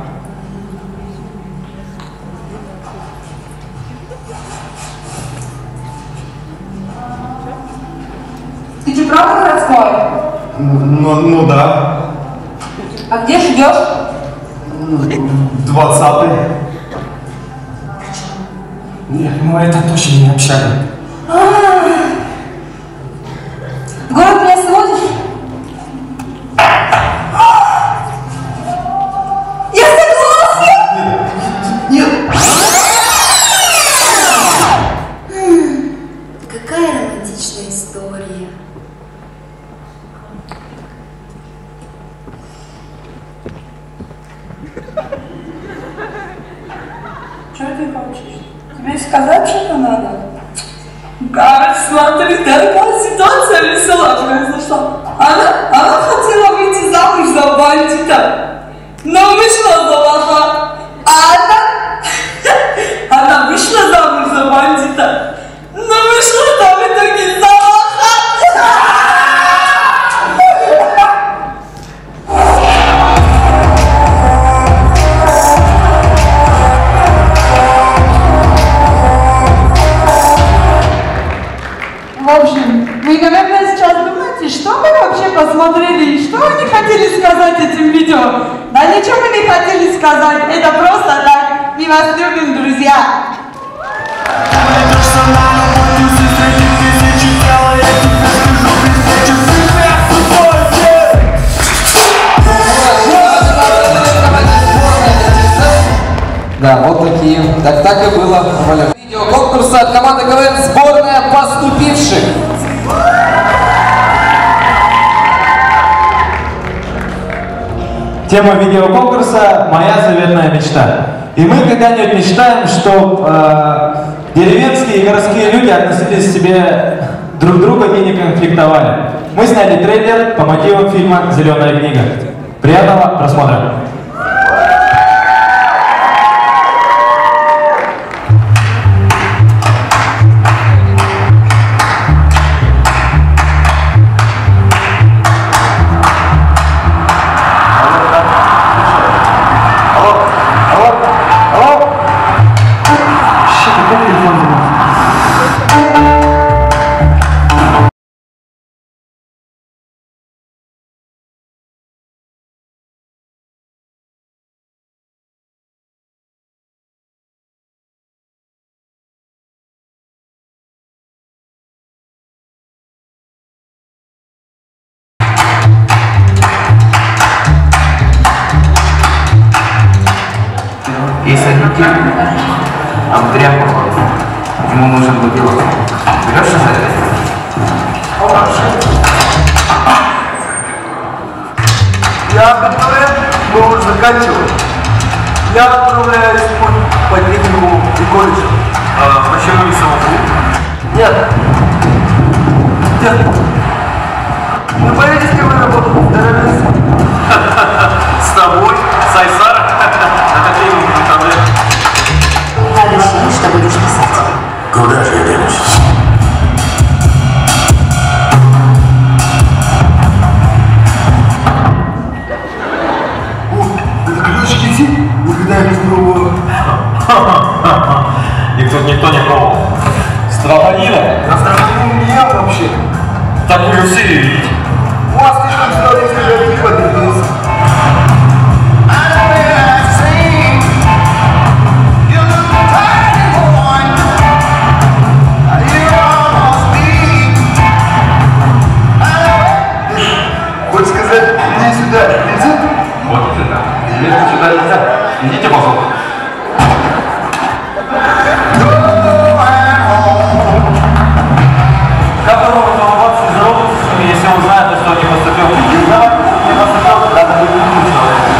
Ты че, правда городской? Ну да. А где живешь? 20-й. Нет, ну это точно не общага. В город меня сводишь? Я согласна! Нет. Какая романтичная история. Что ты хочешь? Тебе сказать что-то надо? Как, смотри, такая ситуация веселая произошла. Она хотела выйти замуж за бандита, но вышла за лоха. Она вышла замуж за бандита, но вышла там в итоге за лоха. В общем, вы, наверное, сейчас думаете, что мы вообще посмотрели и что они хотели сказать этим видео. Да ничего мы не хотели сказать, это просто так. Мы вас любим, друзья. Да, вот такие. Так и было. Видео конкурса от команды КВН «Сборная поступивших». Тема видеоконкурса «Моя заветная мечта». И мы когда-нибудь мечтаем, что деревенские и городские люди относились к себе друг друга и не конфликтовали. Мы сняли трейлер по мотивам фильма «Зеленая книга». Приятного просмотра! Никита. Андрей походу. Ему нужен был пилот. Берешься за это? Я абитуриент, мы уже заканчиваем. Я отправляюсь в путь по техникуму и колледжу. Почему не самому? Нет. Нет. Вы боитесь, кем я работаю? Террорист. С тобой? С Айсаром? Это ты ему не проблема. Надо сидеть, что будешь писать. Куда же я денусь? Никогда не пробовал. Их тут никто не пробовал. Строганина? На строганину не ел вообще. Так вы все видите. У вас слишком строгий стереотип отделился. Хочешь сказать, иди сюда, нельзя? Вот это. Если сюда нельзя, идите, пожалуйста. Как вы можете улыбаться и здороваться с ними, если он знает, что не поступил? Не поступил, надо быть умным человеком.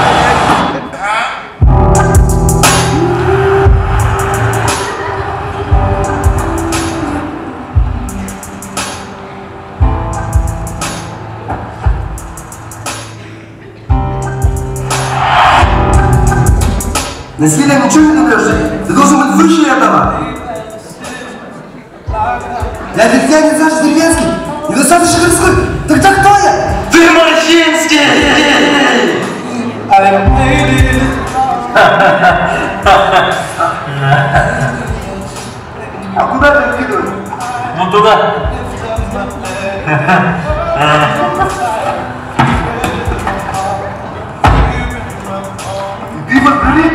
Насилие ничего не добьешься. Ты должен быть выше этого. Я Витя Саша Деревенский. Недостаточно городской. Тогда кто я? Ты Морщинский! А куда ты выкидываешь? Вон туда. Ты подбери?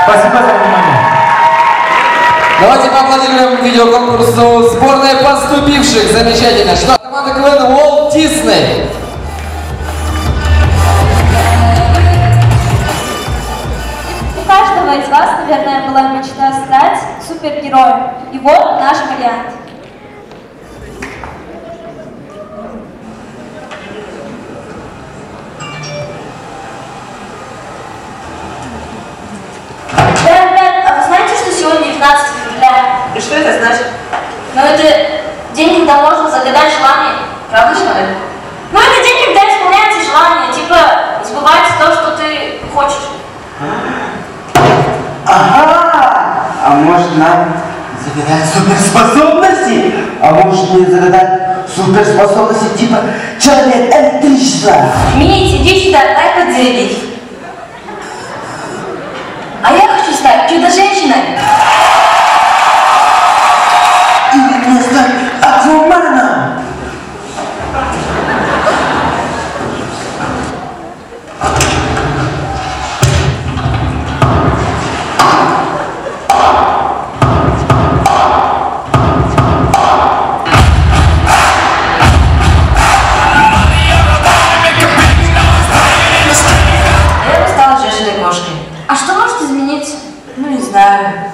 Спасибо за внимание. Давайте поаплодируем видеоконкурсу сборной поступивших. Замечательно. Что команда КВН Уолт Дисней. У каждого из вас, наверное, была мечта стать супергероем. И вот наш вариант. Ребят, а вы знаете, что сегодня 19 февраля? И что это значит? Ну, это день, когда можно загадать желание. Правда, человек? Ну, это день, когда исполняется желание. Типа, сбывается то, что ты хочешь. Ага! А может нам загадать суперспособности? А может мне загадать суперспособности типа человек электричества? Мить, иди сюда, дай подзарядить. А я хочу стать чудо-женщиной. Или мне стать Акваменом? Я бы стала женщиной кошкой. А что может измениться? Ну, не знаю.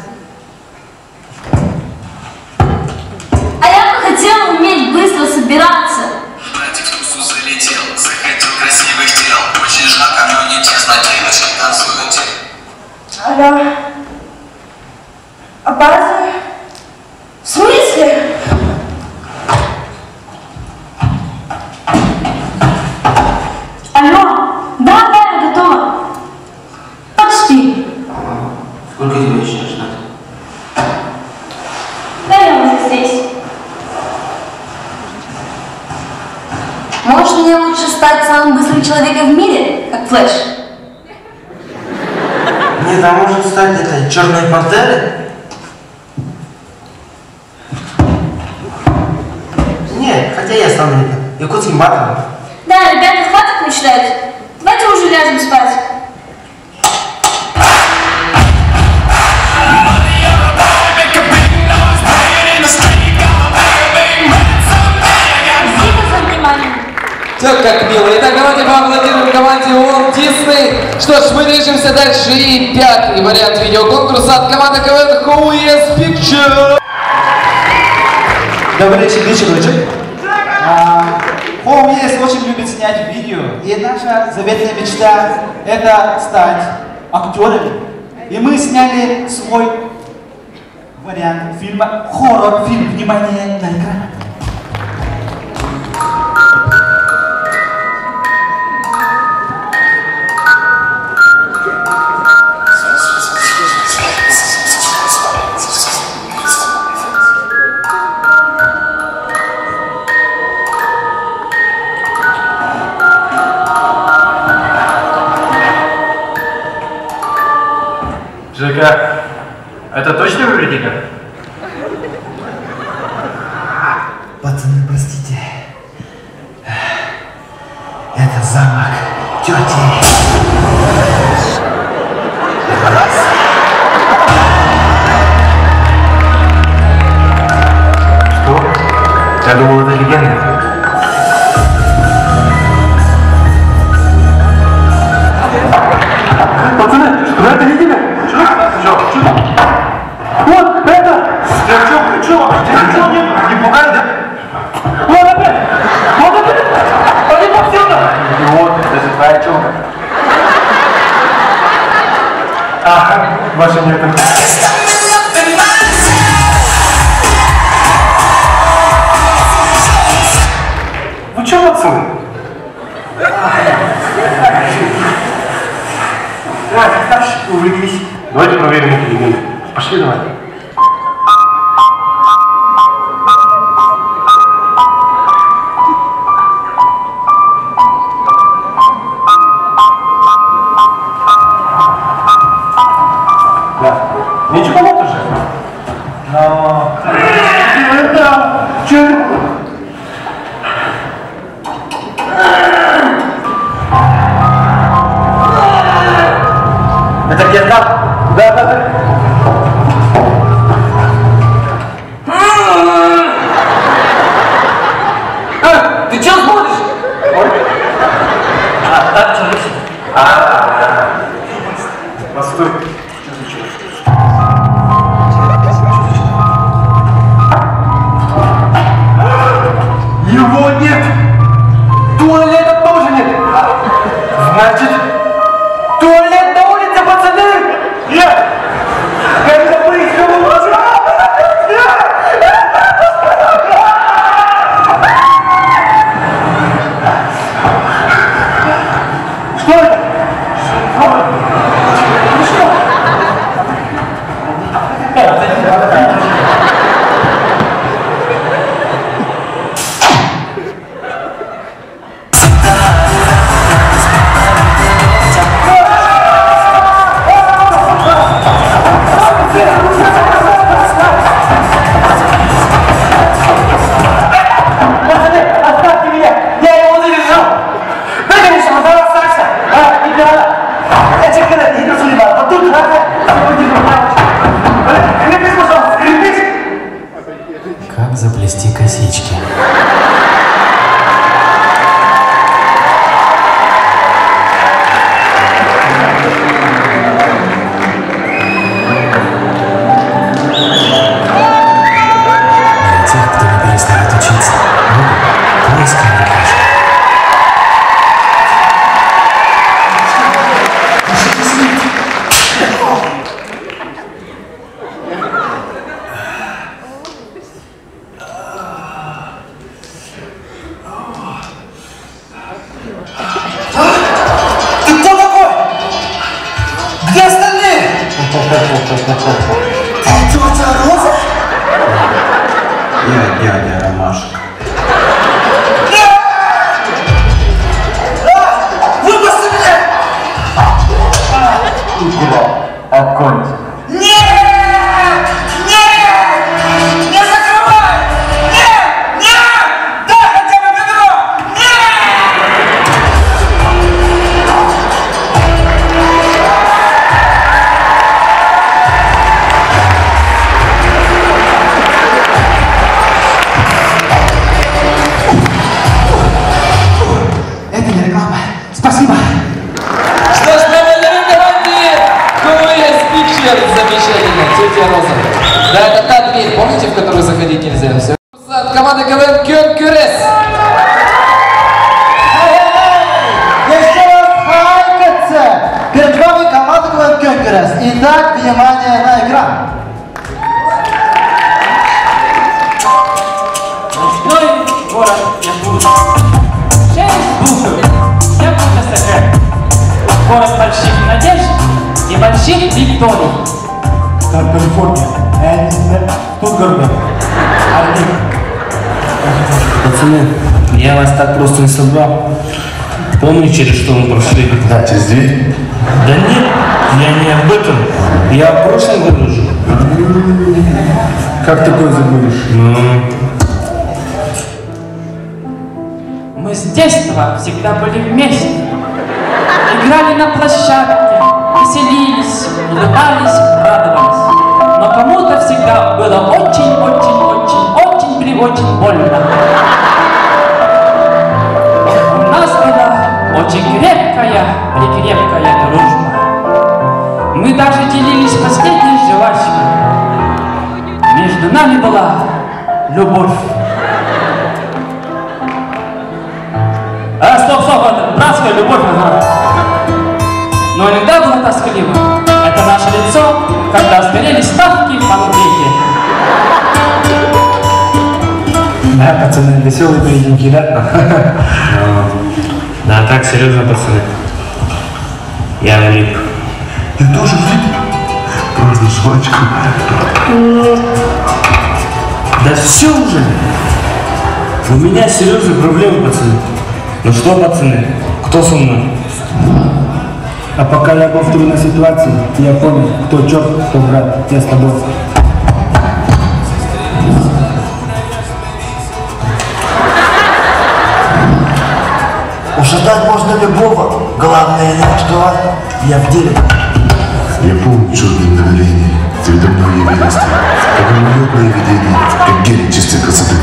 А я бы хотела уметь быстро собираться. Братик в тусу залетел, захотел красивых тел. Очень жарко, но не тесно, девочки танцуете. Алло. А база? В смысле? Алло, да, я готова. Почти. Сколько тебе еще ждать? Да, я уже здесь. Может, мне лучше стать самым быстрым человеком в мире, как Флэш? Нет, а может стать этой черной пантерой? Нет, хотя я стану якутским батом. Да, ребята, хватит мечтать. Давайте уже ляжем спать. Все как мило. Итак, давайте поаплодируем команде Walt Disney. Что ж, мы движемся дальше. И пятый вариант видеоконкурса от команды КВН Who Yes Picture. Добрый вечер. Who Yes очень любит снять видео. И наша заветная мечта — это стать актерами. И мы сняли свой вариант фильма, хоррор-фильм. Внимание на экран. Жека, это точно Эвредика? Пацаны, простите. Это замок тети. Что? Я думал, это легенда. Пацаны, что это видели? Что? Вот, это! Ты что, не пугай, да? Вот опять! Пойди повсюду! Вот, это же твоя челка. Ага, больше нет. Ну что, пацаны? Увлеклись. Давайте проверим эти элементы. Пошли давай. Да. Ничего нет уже. Но... Да. Че? Это где там? Да. Ты что смотришь? Так, что здесь? Постой. Что случилось? Его нет! Туалета тоже нет! Значит, туалет на улице, пацаны! Нет! Когда мы их Что это? Ну что? Как заплести косички? Для тех, кто не перестает учиться, поиск не Ты кто такой? Где остальные? Тетя Роза? Я дядя Ромашка. Выпусти меня! Оконь. Нет! Нет! Не закрывай! Нет! Нет! Дай хотя бы ведро! Нет! Все. От команды КВН Кёнкюрес. Еще раз хайкаться! Перед вами команда КВН Кёнкюрес. Итак, внимание на экран. Ночной город Якутск. Шесть букв. Якутск СССР. Город больших надежд и больших викторий. Как Калифорния. Тут город. Пацаны, я вас так просто не собрал. Помните, через что мы прошли? Да, через дверь. Да нет, я не об этом. Я о прошлом говорю. Как такое забудешь? Мы с детства всегда были вместе. Играли на площадке, веселились, улыбались, радовались. Но кому-то всегда было очень больно. У нас была очень крепкая дружба. Мы даже делились последней жвачкой. Между нами была любовь. Стоп, это братская любовь, ага. Но иногда было тоскливо. Это наше лицо, когда сгорели ставки в панкейке. Да, пацаны, веселые поединки, да? Да, так, серьезно, пацаны. Я влип. Ты тоже влип? Правда, жвачка. Да все уже. У меня серьезные проблемы, пацаны. Ну что, пацаны, кто со мной? А пока я был в трудной ситуации, я понял, кто черт, кто брат, я с тобой. Ожидать можно любого. Главное не что я в деле. Я помню черное мгновение. Передо мной явилось как мимолетное видение, как гений чистой красоты.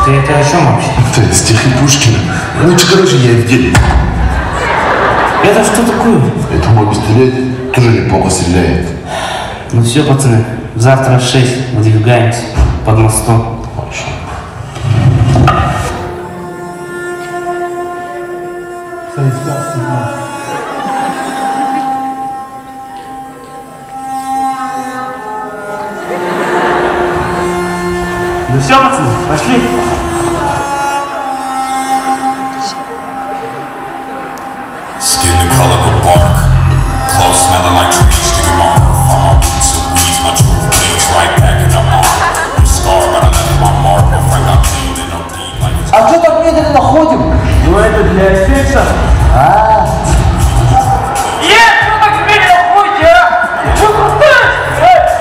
Ты это о чем вообще? Это стихи Пушкина. Короче, я в деле. Это что такое? Это мой пистолет тоже неплохо стреляет. Ну все, пацаны, завтра в 6 выдвигаемся под мостом. Ну все, пацаны, пошли. Skin the color of bark, clothes smelling like trees, sticking my farm. Silk weeds, my true things right back in the arm. I'm scarred, but I left my mark. My friend got clean and no deep like it's А что так медленно ходим? Ну это для эффекта. Что так медленно ходите, а? Что крутаешь?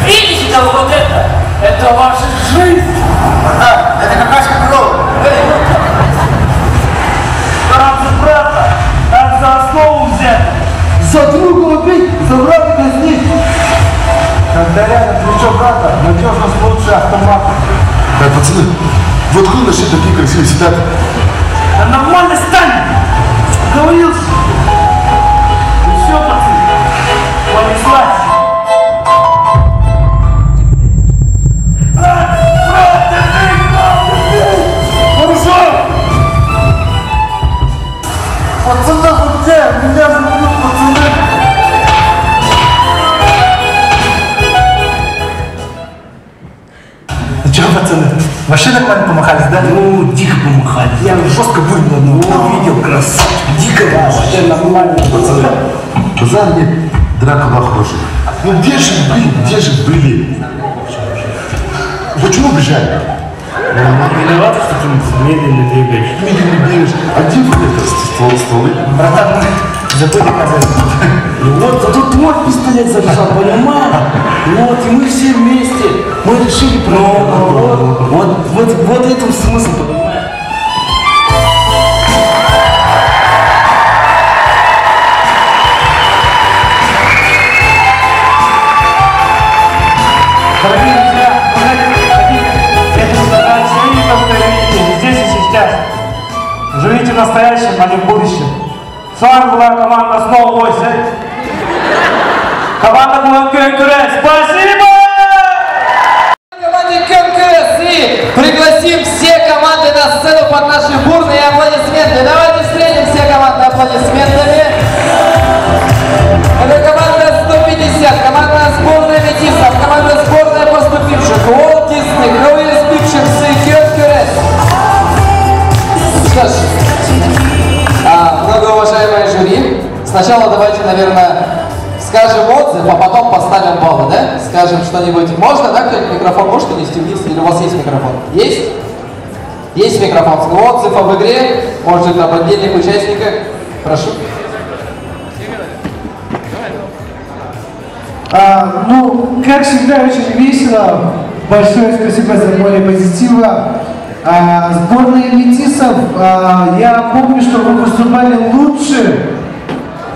Видите вот это? Это ваша жизнь. Это какая-то кров. Стараться брата, так за основу взять. За друга убить, за брата казнить. Когда рядом плечо брата, надежность лучше автомата. Да, пацаны, вы откуда нашли такие красивые цитаты? Да нормально стань! Говорился! Ну все, пацаны, понеслась! Пацаны, где? Меня забудут, пацаны. Ну что, пацаны, вообще нормально помахались, да? Ну, дико помахались. Я жестко выбил одного, увидел, красавчик, дико вообще нормально, пацаны. За мне драка была хорошая. Ну где же были? Почему бежали? Виноваты, что ты медленно бегаешь. Медленно бегаешь. А где вы это стволы? Братан, забыли казать. Вот тут мой пистолет забежал, понимаешь? Вот, и мы все вместе. Мы решили вот этом смысл, понимаешь? Дорогие друзья, это задача и повторите здесь и сейчас. Живите настоящим, а не в будущем. С вами была команда Snow Voice. Команда была Кёнкюрес. Спасибо! Команде Кёнкюрес и Пригласим все команды на сцену под наши бурные аплодисменты. Давайте встретим все команды аплодисментами. Это команда 150, команда сборная метисов, команда сборная поступивших, Walt Disney, Cruise Pictures и Кёркюрес. Что ж, многоуважаемое жюри, сначала давайте, наверное, скажем отзыв, а потом поставим баллы, да? Скажем что-нибудь. Можно, да, кто-нибудь микрофон может унести вниз? Или у вас есть микрофон? Есть? Есть микрофон. Отзыв об игре, может, об отдельных участниках. Прошу. Ну, как всегда, очень весело. Большое спасибо за море позитива. Сборная метисов, я помню, что вы выступали лучше.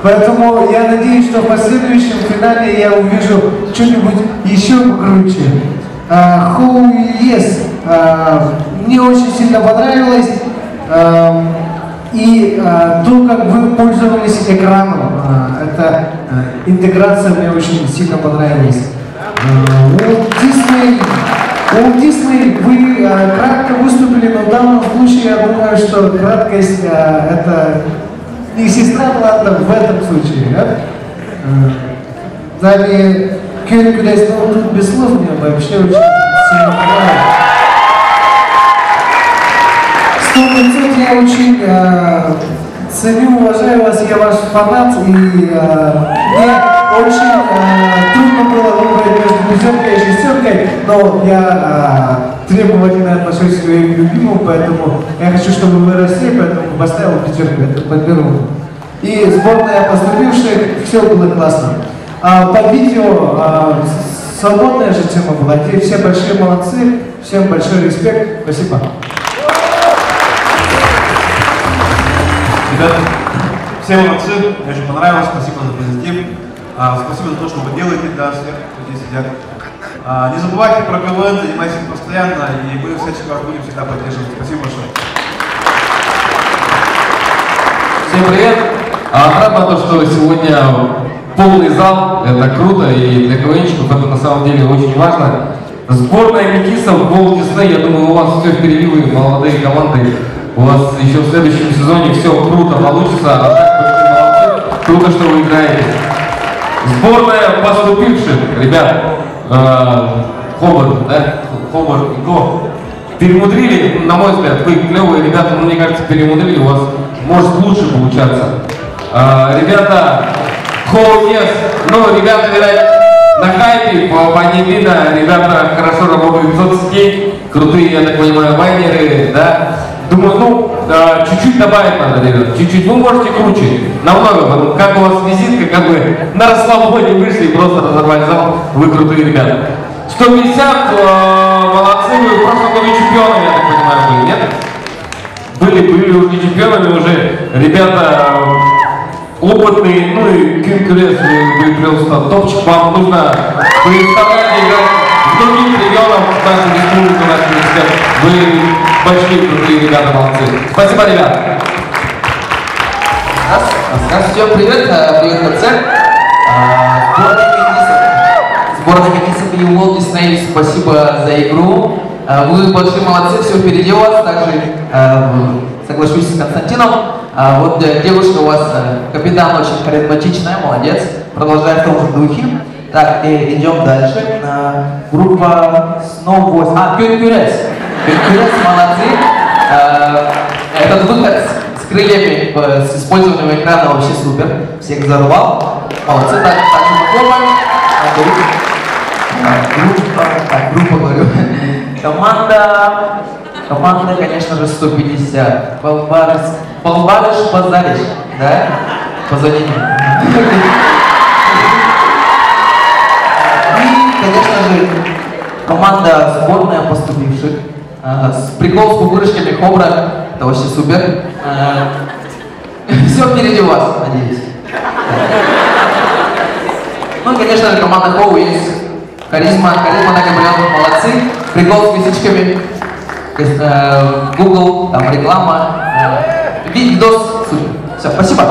Поэтому я надеюсь, что в последующем финале я увижу что-нибудь еще покруче. Who Yes мне очень сильно понравилось. И то, как вы пользовались экраном, эта интеграция мне очень сильно понравилась. У Disney вы кратко выступили, но в данном случае я думаю, что краткость это не сестра таланта в этом случае. Да? Далее, Кёркюрес, ну тут без слов мне вообще очень сильно понравилось. 100% я очень ценю, уважаю вас, я ваш фанат, и мне очень трудно было выбрать между пятеркой и шестеркой, но я требовательно отношусь к своим любимым, поэтому я хочу, чтобы вы росли, поэтому поставил пятерку, это подберу. И сборная поступивших, все было классно. По видео свободная же тема была, те все большие молодцы, всем большой респект, спасибо. Ребята, все молодцы, мне очень понравилось, спасибо за позитив, спасибо за то, что вы делаете для всех, кто здесь сидят. Не забывайте про КВН, занимайтесь им постоянно, и мы всячески вас будем всегда поддерживать. Спасибо большое. Всем привет! Рад то, что сегодня полный зал, это круто, и для КВНщиков это на самом деле очень важно. Сборная метисов, Walt Disney, я думаю, у вас все впереди, вы молодые команды. У вас еще в следующем сезоне все круто получится, а так большие молодцы. Круто, что вы играете. Сборная поступивших, ребят, Хобарт, да? Хобарт и Го. Перемудрили, на мой взгляд, вы клевые ребята, но мне кажется, перемудрили, у вас может лучше получаться. Ребята, Who Yes, ну, ребята, видать, на хайпе, по ним видно, ребята хорошо работают в соцсетей, крутые, я так понимаю, вайнеры, да? Думаю, ну, чуть-чуть добавить надо, ребят, чуть-чуть. Вы можете круче, намного, как у вас визитка, как бы на расслабоне вышли и просто разорвали зал, вы крутые ребята. 150, молодцы, вы в прошлом году чемпионами, я так понимаю, были, нет? Были уже чемпионами уже, ребята опытные, ну и Кёркюрес, вы просто топчик, вам нужно представлять и играть в других регионах, нашу республику, наш университет. Вы большие крутые ребята, молодцы. Спасибо, ребят. Всем привет, привет, концерт. Сборная метисов и Walt Disney, спасибо за игру. Вы большие молодцы, все впереди у вас. Также соглашусь с Константином. Вот девушка у вас, капитан, очень харизматичная, молодец. Продолжаем в том же духе. Так, и идем дальше. Группа Snow Boys. Кёркюрес. Кёркюрес, молодцы. Этот выход с крыльями, с использованием экрана вообще супер. Всех взорвал. Молодцы, также похлопаем. Группа, говорю. Команда, конечно же, 150. Полбарыш, базариш, да? Позвони. И, конечно же, команда сборная поступивших. Прикол с пупырышками Хобра, это вообще супер. Все впереди у вас, надеюсь. Ну и, конечно же, команда Хоу есть. Харизма на габриотах, молодцы. Прикол с висичками. Google, там реклама. Видос, супер. Все, спасибо.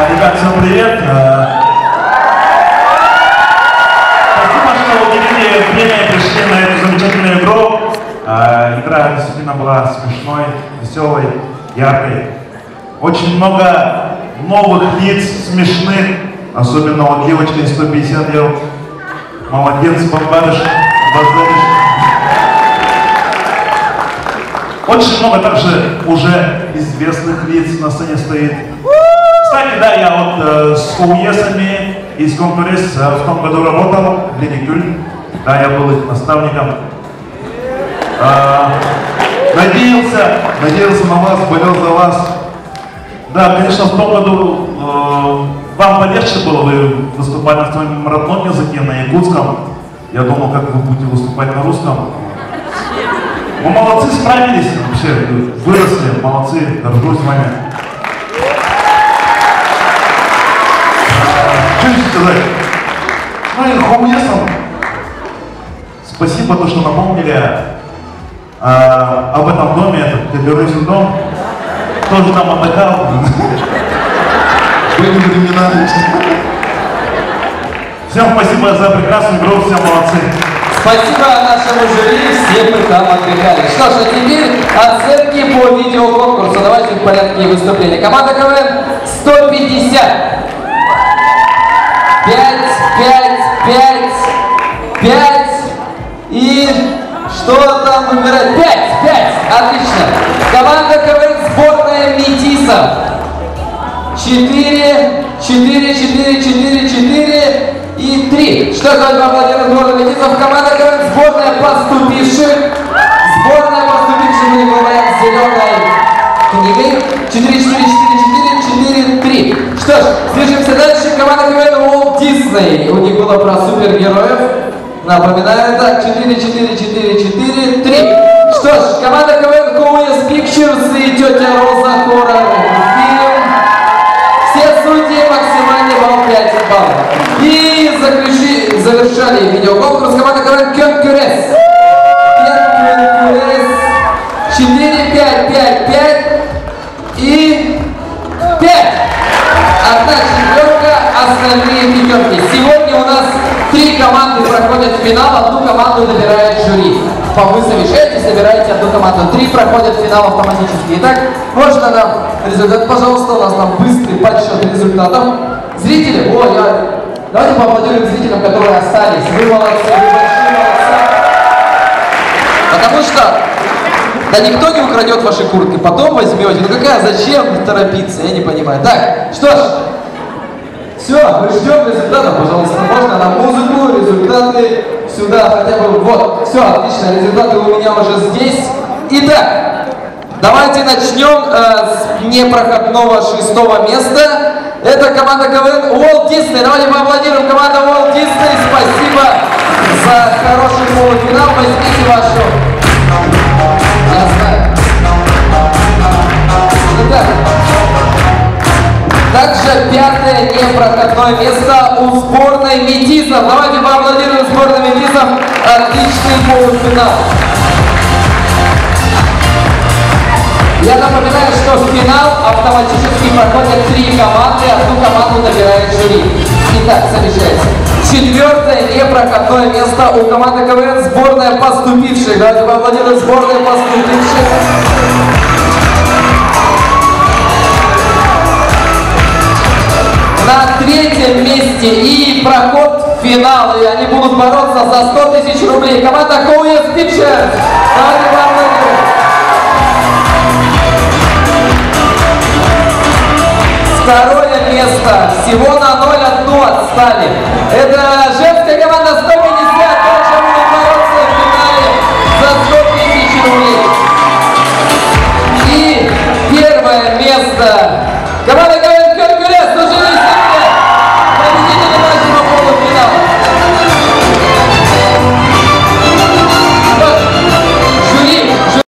Ребят, всем привет. Спасибо, что уделили время игра действительно была смешной, веселой, яркой. Очень много новых лиц, смешных, особенно вот девочка из 150 лет. Молодец, бомбарыш, базарыш. Очень много также уже известных лиц на сцене стоит. Кстати, да, я вот с УЕСами и с конкурс в том году работал, в Леникюль. Да, я был их наставником. Надеялся на вас, болел за вас. Да, конечно, в том году вам полегче было, вы выступали на своем родном языке, на якутском. Я думал, как вы будете выступать на русском. Вы молодцы, справились вообще, выросли, молодцы, горжусь вами. Что еще сказать? Ну и Хоумесом спасибо, то, что напомнили об этом доме, это террористный дом. Тоже там отдыхал. Были времена. Всем спасибо за прекрасную игру, всем молодцы. Спасибо нашему жюри, все мы там отдыхали. Что ж, а теперь оценки по видеоконкурсу. Давайте в порядке выступления. Команда КВН 150. 5. И что там выбирать? 5. Отлично. Команда КВН сборная метисов. 4 и 3. Что давайте поаплодируем сборной метисов. Команда КВН сборная поступивших. Сборная поступивших, мы не говорим, с зеленой книгой. 4. Что ж, движемся дальше. Команда КВН Walt Disney. У них было про супергероев. Напоминаю, так, 4. Что ж, команда КВН Coolest Pictures и тетя Роза хоррор фильм. Все судьи максимальный балл 5 баллов. И завершали видеоконкурс команда КВН Конкурс. 4, 5 и 5. Одна четверка, остальные пятерки. Сегодня у нас 3 команды проходят в финал, одну команду набирает жюри. Вы совещаетесь, собираете одну команду. 3 проходят в финал автоматически. Итак, можно нам результат, пожалуйста, у нас там быстрый подсчет результатов. Зрители, давайте поаплодируем зрителям, которые остались. Вы молодцы, вы большие молодцы. Потому что да никто не украдет ваши куртки, потом возьмете. Ну зачем торопиться, я не понимаю. Так, что ж, все, мы ждем результатов, пожалуйста. Можно на музыку, результаты сюда хотя бы. Вот, все, отлично, результаты у меня уже здесь. Итак, давайте начнем с непроходного 6-го места. Это команда КВН Walt Disney. Давайте поаплодируем команду Walt Disney. Спасибо за хороший полуфинал. Возьмите вашу. Итак, также 5-е непроходное место у сборной метисов. Давайте поаплодируем сборной метисов. Отличный полуфинал. Я напоминаю, что в финал автоматически проходят 3 команды, одну команду набирает жюри. Итак, совещается. 4-е непроходное место у команды КВН сборная поступивших. Давайте поаплодируем сборной поступивших. На 3-м месте и проход в финал. И они будут бороться за 100 000 рублей. Команда Coolest Pictures. Давайте поаплодируем. 2-е место. Всего на 0-1 отстали. Это женская